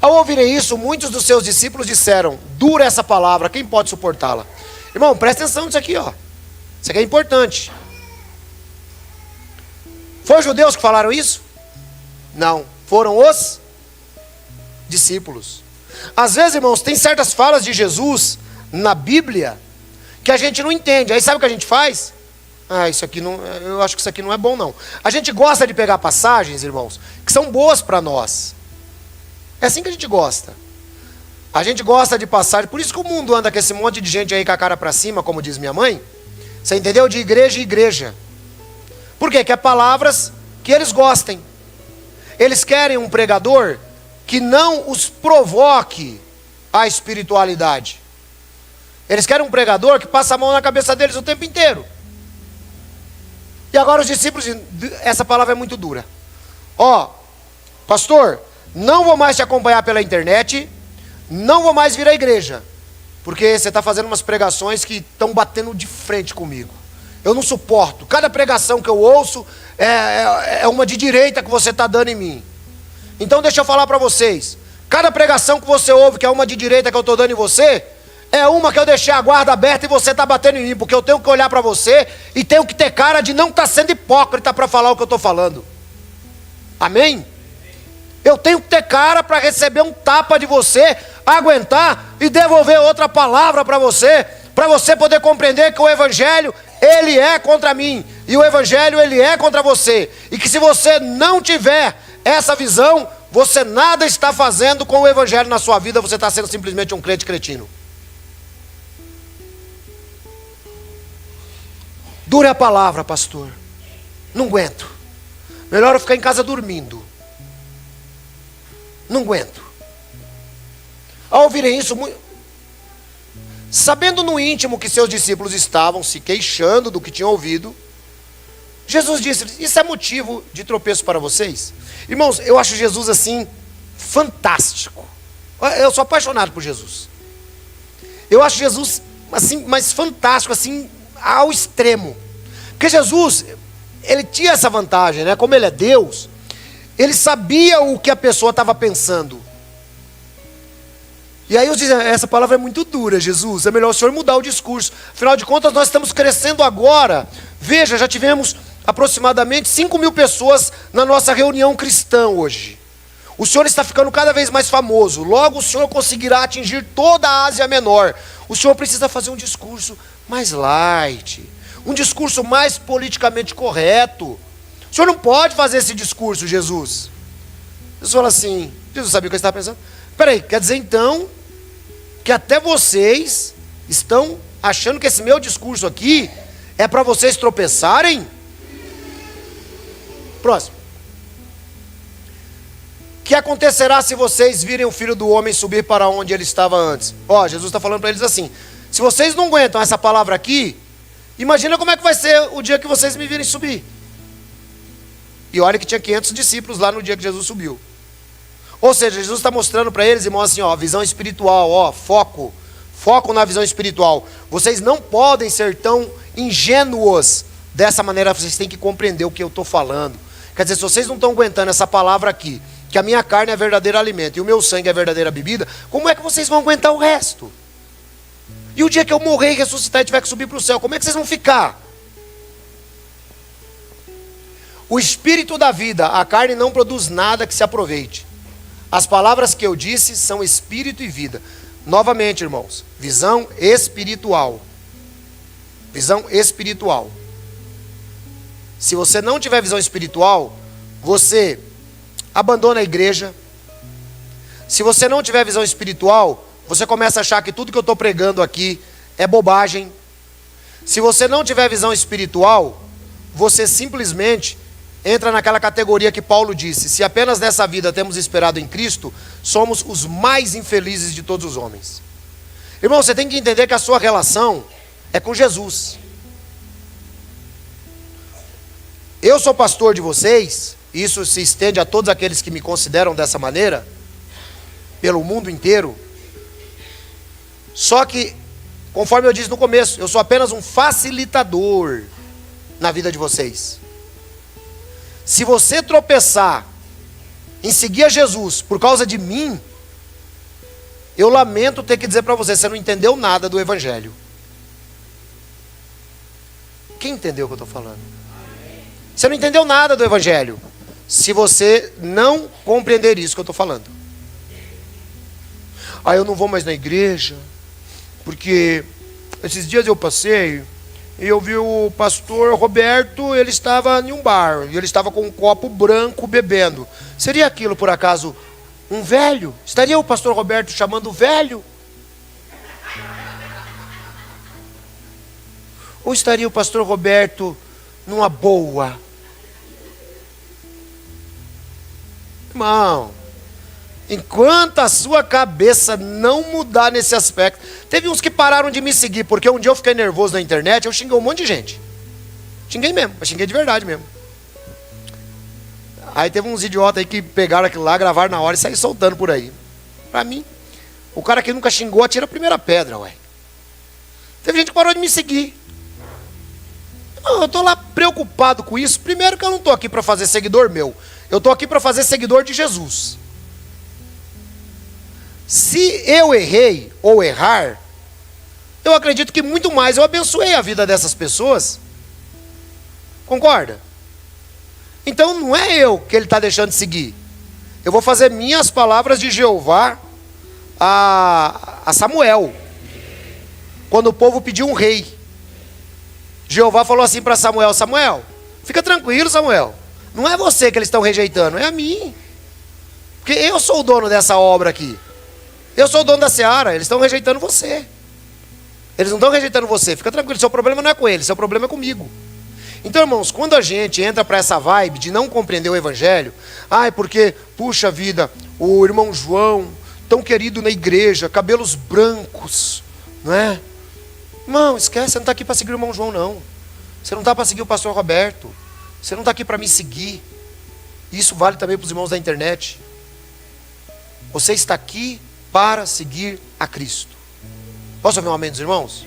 Ao ouvirem isso, muitos dos seus discípulos disseram: dura essa palavra, quem pode suportá-la? Irmão, presta atenção nisso aqui, ó. Isso aqui é importante. Foi os judeus que falaram isso? Não, foram os discípulos. Às vezes, irmãos, tem certas falas de Jesus na Bíblia que a gente não entende. Aí sabe o que a gente faz? Isso aqui não, eu acho que isso aqui não é bom não. A gente gosta de pegar passagens, irmãos, que são boas para nós. É assim que a gente gosta. A gente gosta de passagem. Por isso que o mundo anda com esse monte de gente aí com a cara para cima, como diz minha mãe. Você entendeu? De igreja em igreja. Por quê? Que é palavras que eles gostem. Eles querem um pregador que não os provoque a espiritualidade. Eles querem um pregador que passa a mão na cabeça deles o tempo inteiro. E agora os discípulos dizem: essa palavra é muito dura. Ó, pastor, não vou mais te acompanhar pela internet, não vou mais vir à igreja, porque você está fazendo umas pregações que estão batendo de frente comigo. Eu não suporto. Cada pregação que eu ouço é uma de direita que você está dando em mim. Então deixa eu falar para vocês. Cada pregação que você ouve que é uma de direita que eu estou dando em você, é uma que eu deixei a guarda aberta e você está batendo em mim. Porque eu tenho que olhar para você e tenho que ter cara de não estar sendo hipócrita para falar o que eu estou falando. Amém? Eu tenho que ter cara para receber um tapa de você, aguentar e devolver outra palavra para você poder compreender que o Evangelho, ele é contra mim, e o Evangelho, ele é contra você, e que se você não tiver essa visão, você nada está fazendo com o Evangelho na sua vida, você está sendo simplesmente um crente cretino. Dure a palavra, pastor. Não aguento. Melhor eu ficar em casa dormindo. Não aguento. Ao ouvirem isso, sabendo no íntimo que seus discípulos estavam se queixando do que tinham ouvido, Jesus disse: isso é motivo de tropeço para vocês? Irmãos, eu acho Jesus assim, fantástico. Eu sou apaixonado por Jesus. Eu acho Jesus assim, mas fantástico, assim, ao extremo. Porque Jesus, ele tinha essa vantagem, né? Como ele é Deus, ele sabia o que a pessoa estava pensando. E aí eu dizia: essa palavra é muito dura, Jesus, é melhor o Senhor mudar o discurso. Afinal de contas, nós estamos crescendo agora. Veja, já tivemos aproximadamente 5.000 pessoas na nossa reunião cristã hoje. O Senhor está ficando cada vez mais famoso. Logo o Senhor conseguirá atingir toda a Ásia Menor. O Senhor precisa fazer um discurso mais light, um discurso mais politicamente correto. O Senhor não pode fazer esse discurso, Jesus. Jesus fala assim: Jesus sabia o que eu estava pensando? Peraí, quer dizer então que até vocês estão achando que esse meu discurso aqui é para vocês tropeçarem? Próximo. Que acontecerá se vocês virem o Filho do Homem subir para onde ele estava antes? Ó, Jesus está falando para eles assim: se vocês não aguentam essa palavra aqui, imagina como é que vai ser o dia que vocês me virem subir. E olha que tinha 500 discípulos lá no dia que Jesus subiu. Ou seja, Jesus está mostrando para eles, irmãos, assim, ó, visão espiritual, ó, foco na visão espiritual. Vocês não podem ser tão ingênuos dessa maneira, vocês têm que compreender o que eu estou falando. Quer dizer, se vocês não estão aguentando essa palavra aqui, que a minha carne é verdadeiro alimento e o meu sangue é verdadeira bebida, como é que vocês vão aguentar o resto? E o dia que eu morrer e ressuscitar e tiver que subir para o céu, como é que vocês vão ficar? O espírito da vida, a carne não produz nada que se aproveite. As palavras que eu disse são espírito e vida. Novamente, irmãos, visão espiritual. Visão espiritual. Se você não tiver visão espiritual, você abandona a igreja. Se você não tiver visão espiritual, você começa a achar que tudo que eu estou pregando aqui é bobagem. Se você não tiver visão espiritual, você simplesmente entra naquela categoria que Paulo disse: se apenas nessa vida temos esperado em Cristo, somos os mais infelizes de todos os homens. Irmão, você tem que entender que a sua relação é com Jesus. Eu sou pastor de vocês, e isso se estende a todos aqueles que me consideram dessa maneira, pelo mundo inteiro. Só que, conforme eu disse no começo, eu sou apenas um facilitador na vida de vocês. Se você tropeçar em seguir a Jesus por causa de mim, eu lamento ter que dizer para você não entendeu nada do Evangelho. Quem entendeu o que eu estou falando? Você não entendeu nada do Evangelho, se você não compreender isso que eu estou falando. Eu não vou mais na igreja, porque esses dias eu passei e eu vi o pastor Roberto, ele estava em um bar, e ele estava com um copo branco bebendo. Seria aquilo, por acaso, um velho? Estaria o pastor Roberto chamando velho? Ou estaria o pastor Roberto numa boa? Irmão, enquanto a sua cabeça não mudar nesse aspecto. Teve uns que pararam de me seguir, porque um dia eu fiquei nervoso na internet, eu xinguei um monte de gente. Xinguei mesmo, mas xinguei de verdade mesmo. Aí teve uns idiotas aí que pegaram aquilo lá, gravaram na hora e saíram soltando por aí. Pra mim, o cara que nunca xingou atira a primeira pedra, ué. Teve gente que parou de me seguir. Eu estou lá preocupado com isso. Primeiro que eu não estou aqui para fazer seguidor meu. Eu estou aqui para fazer seguidor de Jesus. Se eu errei ou errar, eu acredito que muito mais eu abençoei a vida dessas pessoas. Concorda? Então não é eu que ele está deixando de seguir. Eu vou fazer minhas palavras de Jeová a Samuel. Quando o povo pediu um rei, Jeová falou assim para Samuel: Samuel, fica tranquilo, Samuel. Não é você que eles estão rejeitando, é a mim. Porque eu sou o dono dessa obra aqui. Eu sou o dono da seara, eles estão rejeitando você. Eles não estão rejeitando você, fica tranquilo, seu problema não é com eles, seu problema é comigo. Então, irmãos, quando a gente entra para essa vibe de não compreender o Evangelho, porque, puxa vida, o irmão João, tão querido na igreja, cabelos brancos, não é? Irmão, esquece, você não está aqui para seguir o irmão João, não. Você não está para seguir o pastor Roberto. Você não está aqui para me seguir. Isso vale também para os irmãos da internet. Você está aqui para seguir a Cristo. Posso ouvir um amém dos irmãos?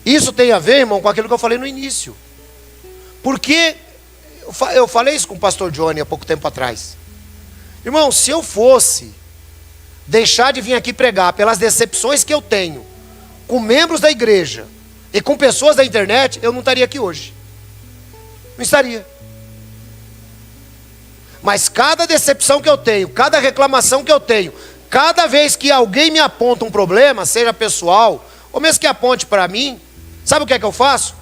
Isso tem a ver, irmão, com aquilo que eu falei no início. Porque eu falei isso com o pastor Johnny há pouco tempo atrás. Irmão, se eu fosse deixar de vir aqui pregar pelas decepções que eu tenho com membros da igreja e com pessoas da internet, eu não estaria aqui hoje. Não estaria. Mas cada decepção que eu tenho, cada reclamação que eu tenho, cada vez que alguém me aponta um problema, seja pessoal, ou mesmo que aponte para mim, sabe o que é que eu faço?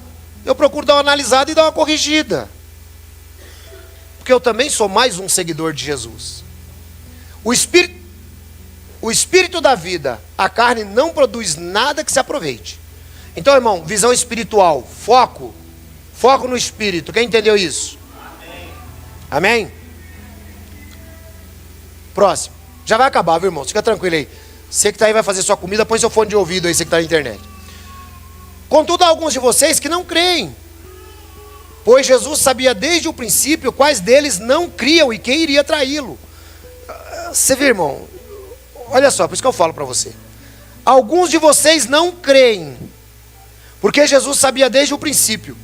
Eu procuro dar uma analisada e dar uma corrigida. Porque eu também sou mais um seguidor de Jesus. O espírito da vida, a carne não produz nada que se aproveite. Então, irmão, visão espiritual, foco no espírito. Quem entendeu isso? Amém? Próximo. Já vai acabar, viu, irmão? Fica tranquilo aí. Você que está aí vai fazer sua comida, põe seu fone de ouvido aí, você que está na internet. Contudo, há alguns de vocês que não creem, pois Jesus sabia desde o princípio quais deles não criam e quem iria traí-lo. Você vê, irmão, olha só, por isso que eu falo para você. Alguns de vocês não creem, porque Jesus sabia desde o princípio.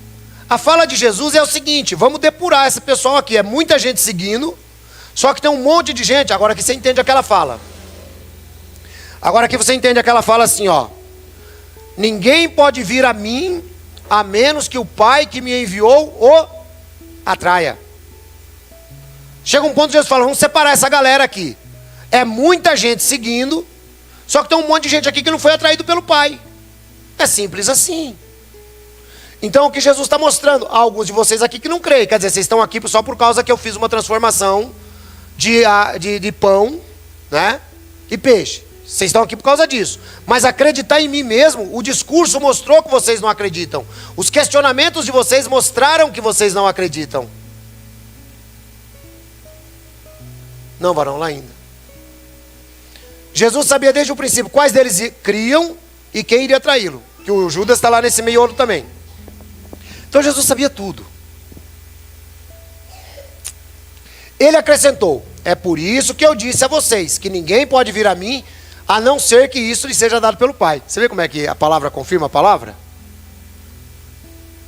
A fala de Jesus é o seguinte: vamos depurar esse pessoal aqui. É muita gente seguindo, só que tem um monte de gente. Agora que você entende aquela fala. Agora que você entende aquela fala assim, ó. Ninguém pode vir a mim, a menos que o Pai que me enviou o atraia. Chega um ponto que Jesus fala: vamos separar essa galera aqui. É muita gente seguindo, só que tem um monte de gente aqui que não foi atraído pelo Pai. É simples assim. Então o que Jesus está mostrando? Há alguns de vocês aqui que não creem. Quer dizer, vocês estão aqui só por causa que eu fiz uma transformação de pão, né, e peixe. Vocês estão aqui por causa disso. Mas acreditar em mim mesmo, o discurso mostrou que vocês não acreditam. Os questionamentos de vocês mostraram que vocês não acreditam. Não, varão, lá ainda. Jesus sabia desde o princípio quais deles criam e quem iria traí-lo. Que o Judas está lá nesse meio também. Então Jesus sabia tudo. Ele acrescentou: é por isso que eu disse a vocês, que ninguém pode vir a mim, a não ser que isso lhe seja dado pelo Pai. Você vê como é que a palavra confirma a palavra?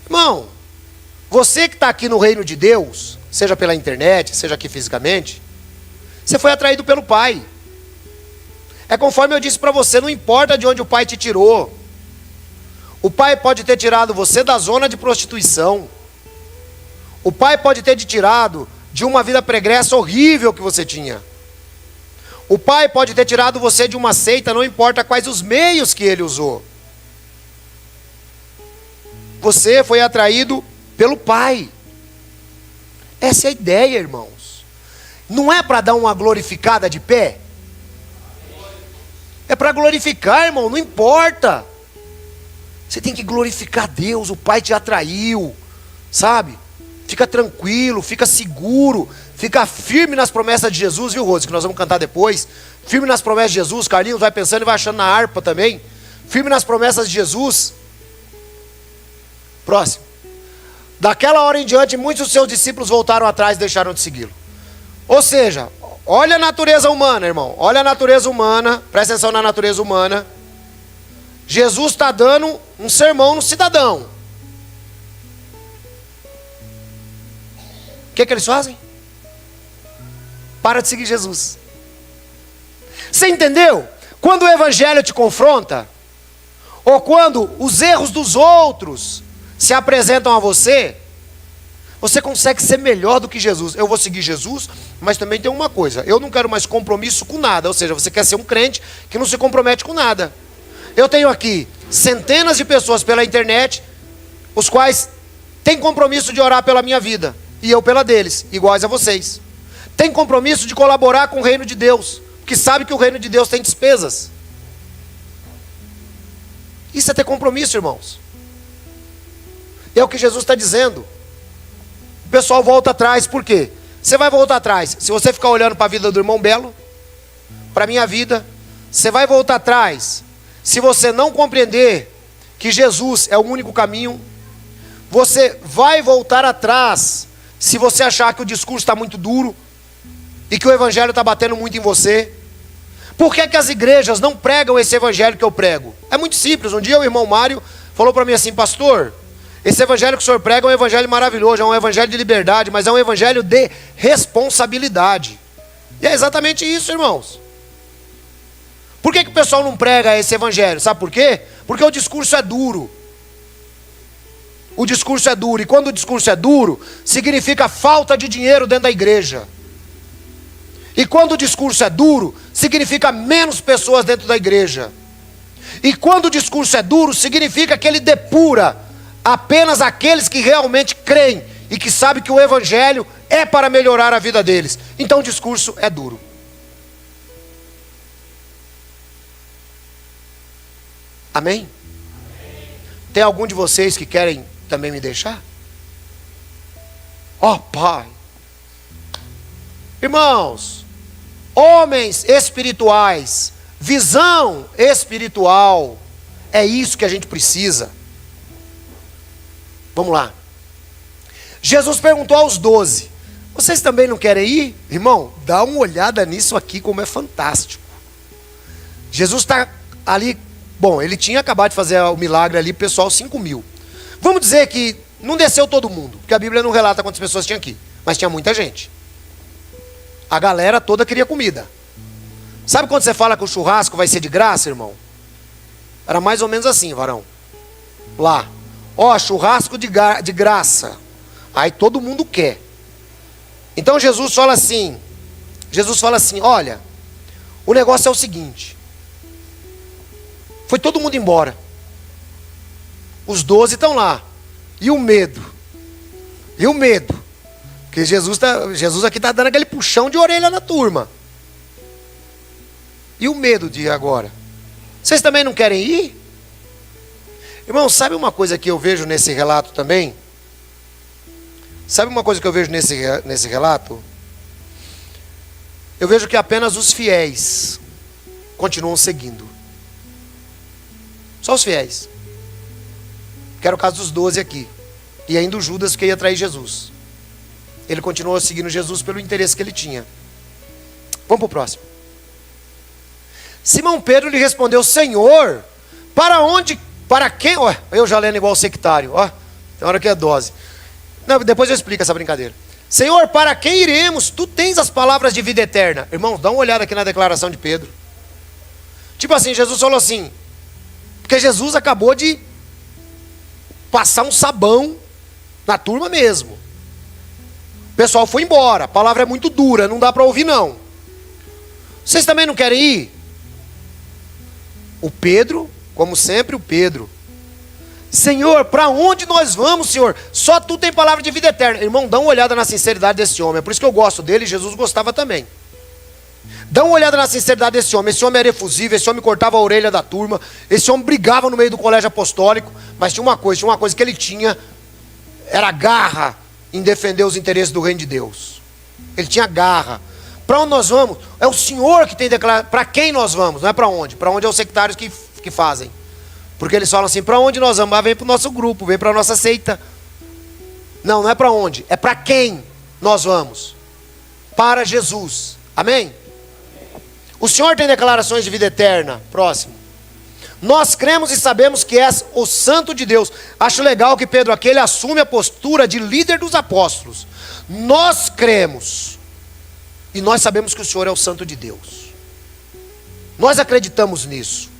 Irmão, você que está aqui no reino de Deus, seja pela internet, seja aqui fisicamente, você foi atraído pelo Pai. É conforme eu disse para você, não importa de onde o Pai te tirou. O Pai pode ter tirado você da zona de prostituição. O Pai pode ter te tirado de uma vida pregressa horrível que você tinha. O Pai pode ter tirado você de uma seita, não importa quais os meios que Ele usou. Você foi atraído pelo Pai. Essa é a ideia, irmãos. Não é para dar uma glorificada de pé? É para glorificar, irmão, não importa. Você tem que glorificar Deus, o Pai te atraiu, sabe? Fica tranquilo, fica seguro, fica firme nas promessas de Jesus, viu, Rose? Que nós vamos cantar depois. Firme nas promessas de Jesus. Carlinhos vai pensando e vai achando na harpa também. Firme nas promessas de Jesus. Próximo. Daquela hora em diante, muitos dos seus discípulos voltaram atrás e deixaram de segui-lo. Ou seja, olha a natureza humana, irmão. Olha a natureza humana, presta atenção na natureza humana. Jesus está dando um sermão no cidadão. O que eles fazem? Para de seguir Jesus. Você entendeu? Quando o evangelho te confronta, ou quando os erros dos outros se apresentam a você, você consegue ser melhor do que Jesus. Eu vou seguir Jesus, mas também tem uma coisa: eu não quero mais compromisso com nada. Ou seja, você quer ser um crente que não se compromete com nada. Eu tenho aqui centenas de pessoas pela internet, os quais têm compromisso de orar pela minha vida, e eu pela deles, iguais a vocês. Tem compromisso de colaborar com o reino de Deus, porque sabe que o reino de Deus tem despesas. Isso é ter compromisso, irmãos. É o que Jesus está dizendo. O pessoal volta atrás, por quê? Você vai voltar atrás se você ficar olhando para a vida do irmão Belo, para a minha vida. Você vai voltar atrás se você não compreender que Jesus é o único caminho. Você vai voltar atrás se você achar que o discurso está muito duro e que o evangelho está batendo muito em você. Por que as igrejas não pregam esse evangelho que eu prego? É muito simples. Um dia o irmão Mário falou para mim assim: pastor, esse evangelho que o senhor prega é um evangelho maravilhoso, é um evangelho de liberdade, mas é um evangelho de responsabilidade. E é exatamente isso, irmãos. Por que o pessoal não prega esse evangelho? Sabe por quê? Porque o discurso é duro. O discurso é duro. E quando o discurso é duro, significa falta de dinheiro dentro da igreja. E quando o discurso é duro, significa menos pessoas dentro da igreja. E quando o discurso é duro, significa que ele depura apenas aqueles que realmente creem e que sabem que o evangelho é para melhorar a vida deles. Então o discurso é duro. Amém? Tem algum de vocês que querem também me deixar? Ó, Pai. Irmãos, homens espirituais, visão espiritual, é isso que a gente precisa. Vamos lá. Jesus perguntou aos 12: Vocês também não querem ir? Irmão, dá uma olhada nisso aqui como é fantástico. Jesus está ali, bom, ele tinha acabado de fazer o milagre ali, pessoal, 5.000. Vamos dizer que não desceu todo mundo, porque a Bíblia não relata quantas pessoas tinha aqui, mas tinha muita gente. A galera toda queria comida. Sabe quando você fala que o churrasco vai ser de graça, irmão? Era mais ou menos assim, varão. Lá, ó, churrasco de graça. Aí todo mundo quer. Então Jesus fala assim, olha, o negócio é o seguinte. Foi todo mundo embora. Os 12 estão lá. E o medo? E o medo? Porque Jesus aqui está dando aquele puxão de orelha na turma. E o medo de agora? Vocês também não querem ir? Irmão, sabe uma coisa que eu vejo nesse relato também? Sabe uma coisa que eu vejo nesse relato? Eu vejo que apenas os fiéis continuam seguindo. Só os fiéis. Que era o caso dos 12 aqui. E ainda o Judas que ia trair Jesus. Ele continuou seguindo Jesus pelo interesse que ele tinha. Vamos para o próximo. Simão Pedro lhe respondeu: Senhor, para onde, para quem? Ó, eu já lendo igual sectário, ó, tem hora que é dose. Não, depois eu explico essa brincadeira. Senhor, para quem iremos? Tu tens as palavras de vida eterna. Irmãos, dá uma olhada aqui na declaração de Pedro. Tipo assim, Jesus falou assim, porque Jesus acabou de passar um sabão na turma mesmo. O pessoal foi embora, a palavra é muito dura, não dá para ouvir não. Vocês também não querem ir? O Pedro, como sempre o Pedro, Senhor, para onde nós vamos, Senhor? Só tu tem palavra de vida eterna. Irmão, dá uma olhada na sinceridade desse homem. É por isso que eu gosto dele e Jesus gostava também. Dá uma olhada na sinceridade desse homem. Esse homem era efusível, esse homem cortava a orelha da turma, esse homem brigava no meio do colégio apostólico, mas tinha uma coisa que ele tinha, era garra em defender os interesses do reino de Deus. Ele tinha garra. Para onde nós vamos? É o Senhor que tem declarado. Para quem nós vamos? Não é para onde. Para onde é os sectários que fazem. Porque eles falam assim, para onde nós vamos? Ah, vem para o nosso grupo, vem para a nossa seita. Não, não é para onde. É para quem nós vamos. Para Jesus. Amém? O Senhor tem declarações de vida eterna. Próximo. Nós cremos e sabemos que és o Santo de Deus. Acho legal que Pedro aqui ele assume a postura de líder dos apóstolos. Nós cremos. E nós sabemos que o Senhor é o Santo de Deus. Nós acreditamos nisso.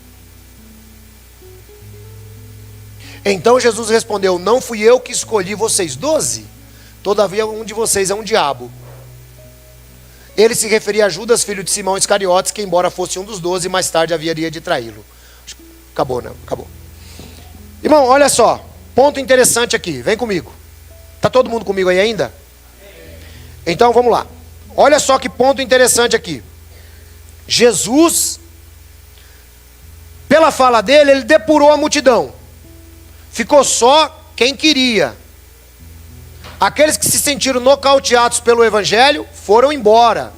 Então Jesus respondeu: não fui eu que escolhi vocês 12, todavia um de vocês é um diabo. Ele se referia a Judas, filho de Simão Iscariotes, que embora fosse um dos 12, mais tarde haveria de traí-lo. Acabou, né? Acabou. Irmão, olha só, ponto interessante aqui, vem comigo. Está todo mundo comigo aí ainda? Então vamos lá. Olha só que ponto interessante aqui. Jesus, pela fala dele, ele depurou a multidão. Ficou só quem queria. Aqueles que se sentiram nocauteados pelo evangelho foram embora.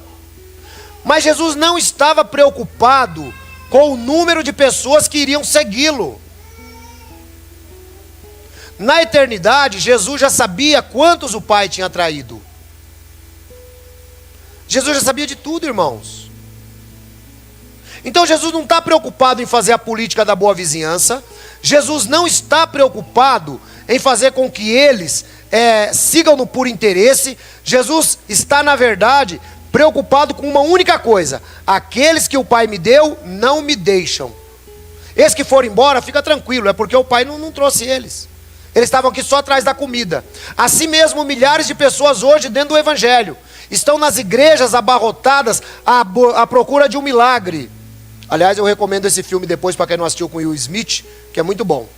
Mas Jesus não estava preocupado com o número de pessoas que iriam segui-lo. Na eternidade, Jesus já sabia quantos o Pai tinha traído. Jesus já sabia de tudo, irmãos. Então Jesus não está preocupado em fazer a política da boa vizinhança. Jesus não está preocupado em fazer com que eles sigam-no por interesse. Jesus está, na verdade, preocupado com uma única coisa: aqueles que o Pai me deu, não me deixam. Esses que foram embora, fica tranquilo, é porque o Pai não trouxe eles. Eles estavam aqui só atrás da comida. Assim mesmo, milhares de pessoas hoje dentro do Evangelho estão nas igrejas abarrotadas à procura de um milagre. Aliás, eu recomendo esse filme depois para quem não assistiu com Will Smith, que é muito bom.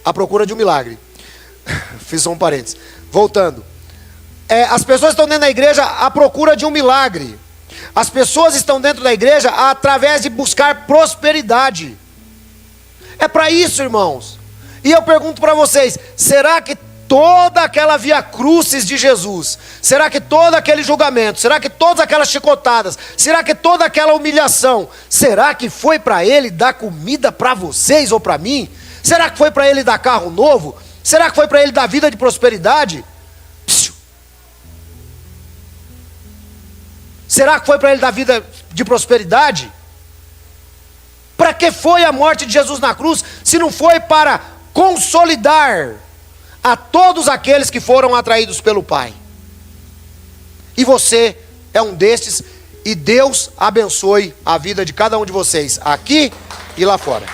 A Procura de um Milagre. Fiz só um parênteses. Voltando. As pessoas estão dentro da igreja à procura de um milagre. As pessoas estão dentro da igreja através de buscar prosperidade. É para isso, irmãos. E eu pergunto para vocês, será que toda aquela via crucis de Jesus, será que todo aquele julgamento, será que todas aquelas chicotadas, será que toda aquela humilhação, será que foi para ele dar comida para vocês ou para mim? Será que foi para ele dar carro novo? Será que foi para ele dar vida de prosperidade? Será que foi para ele dar vida de prosperidade? Para que foi a morte de Jesus na cruz, se não foi para consolidar a todos aqueles que foram atraídos pelo Pai? E você é um destes, e Deus abençoe a vida de cada um de vocês, aqui e lá fora.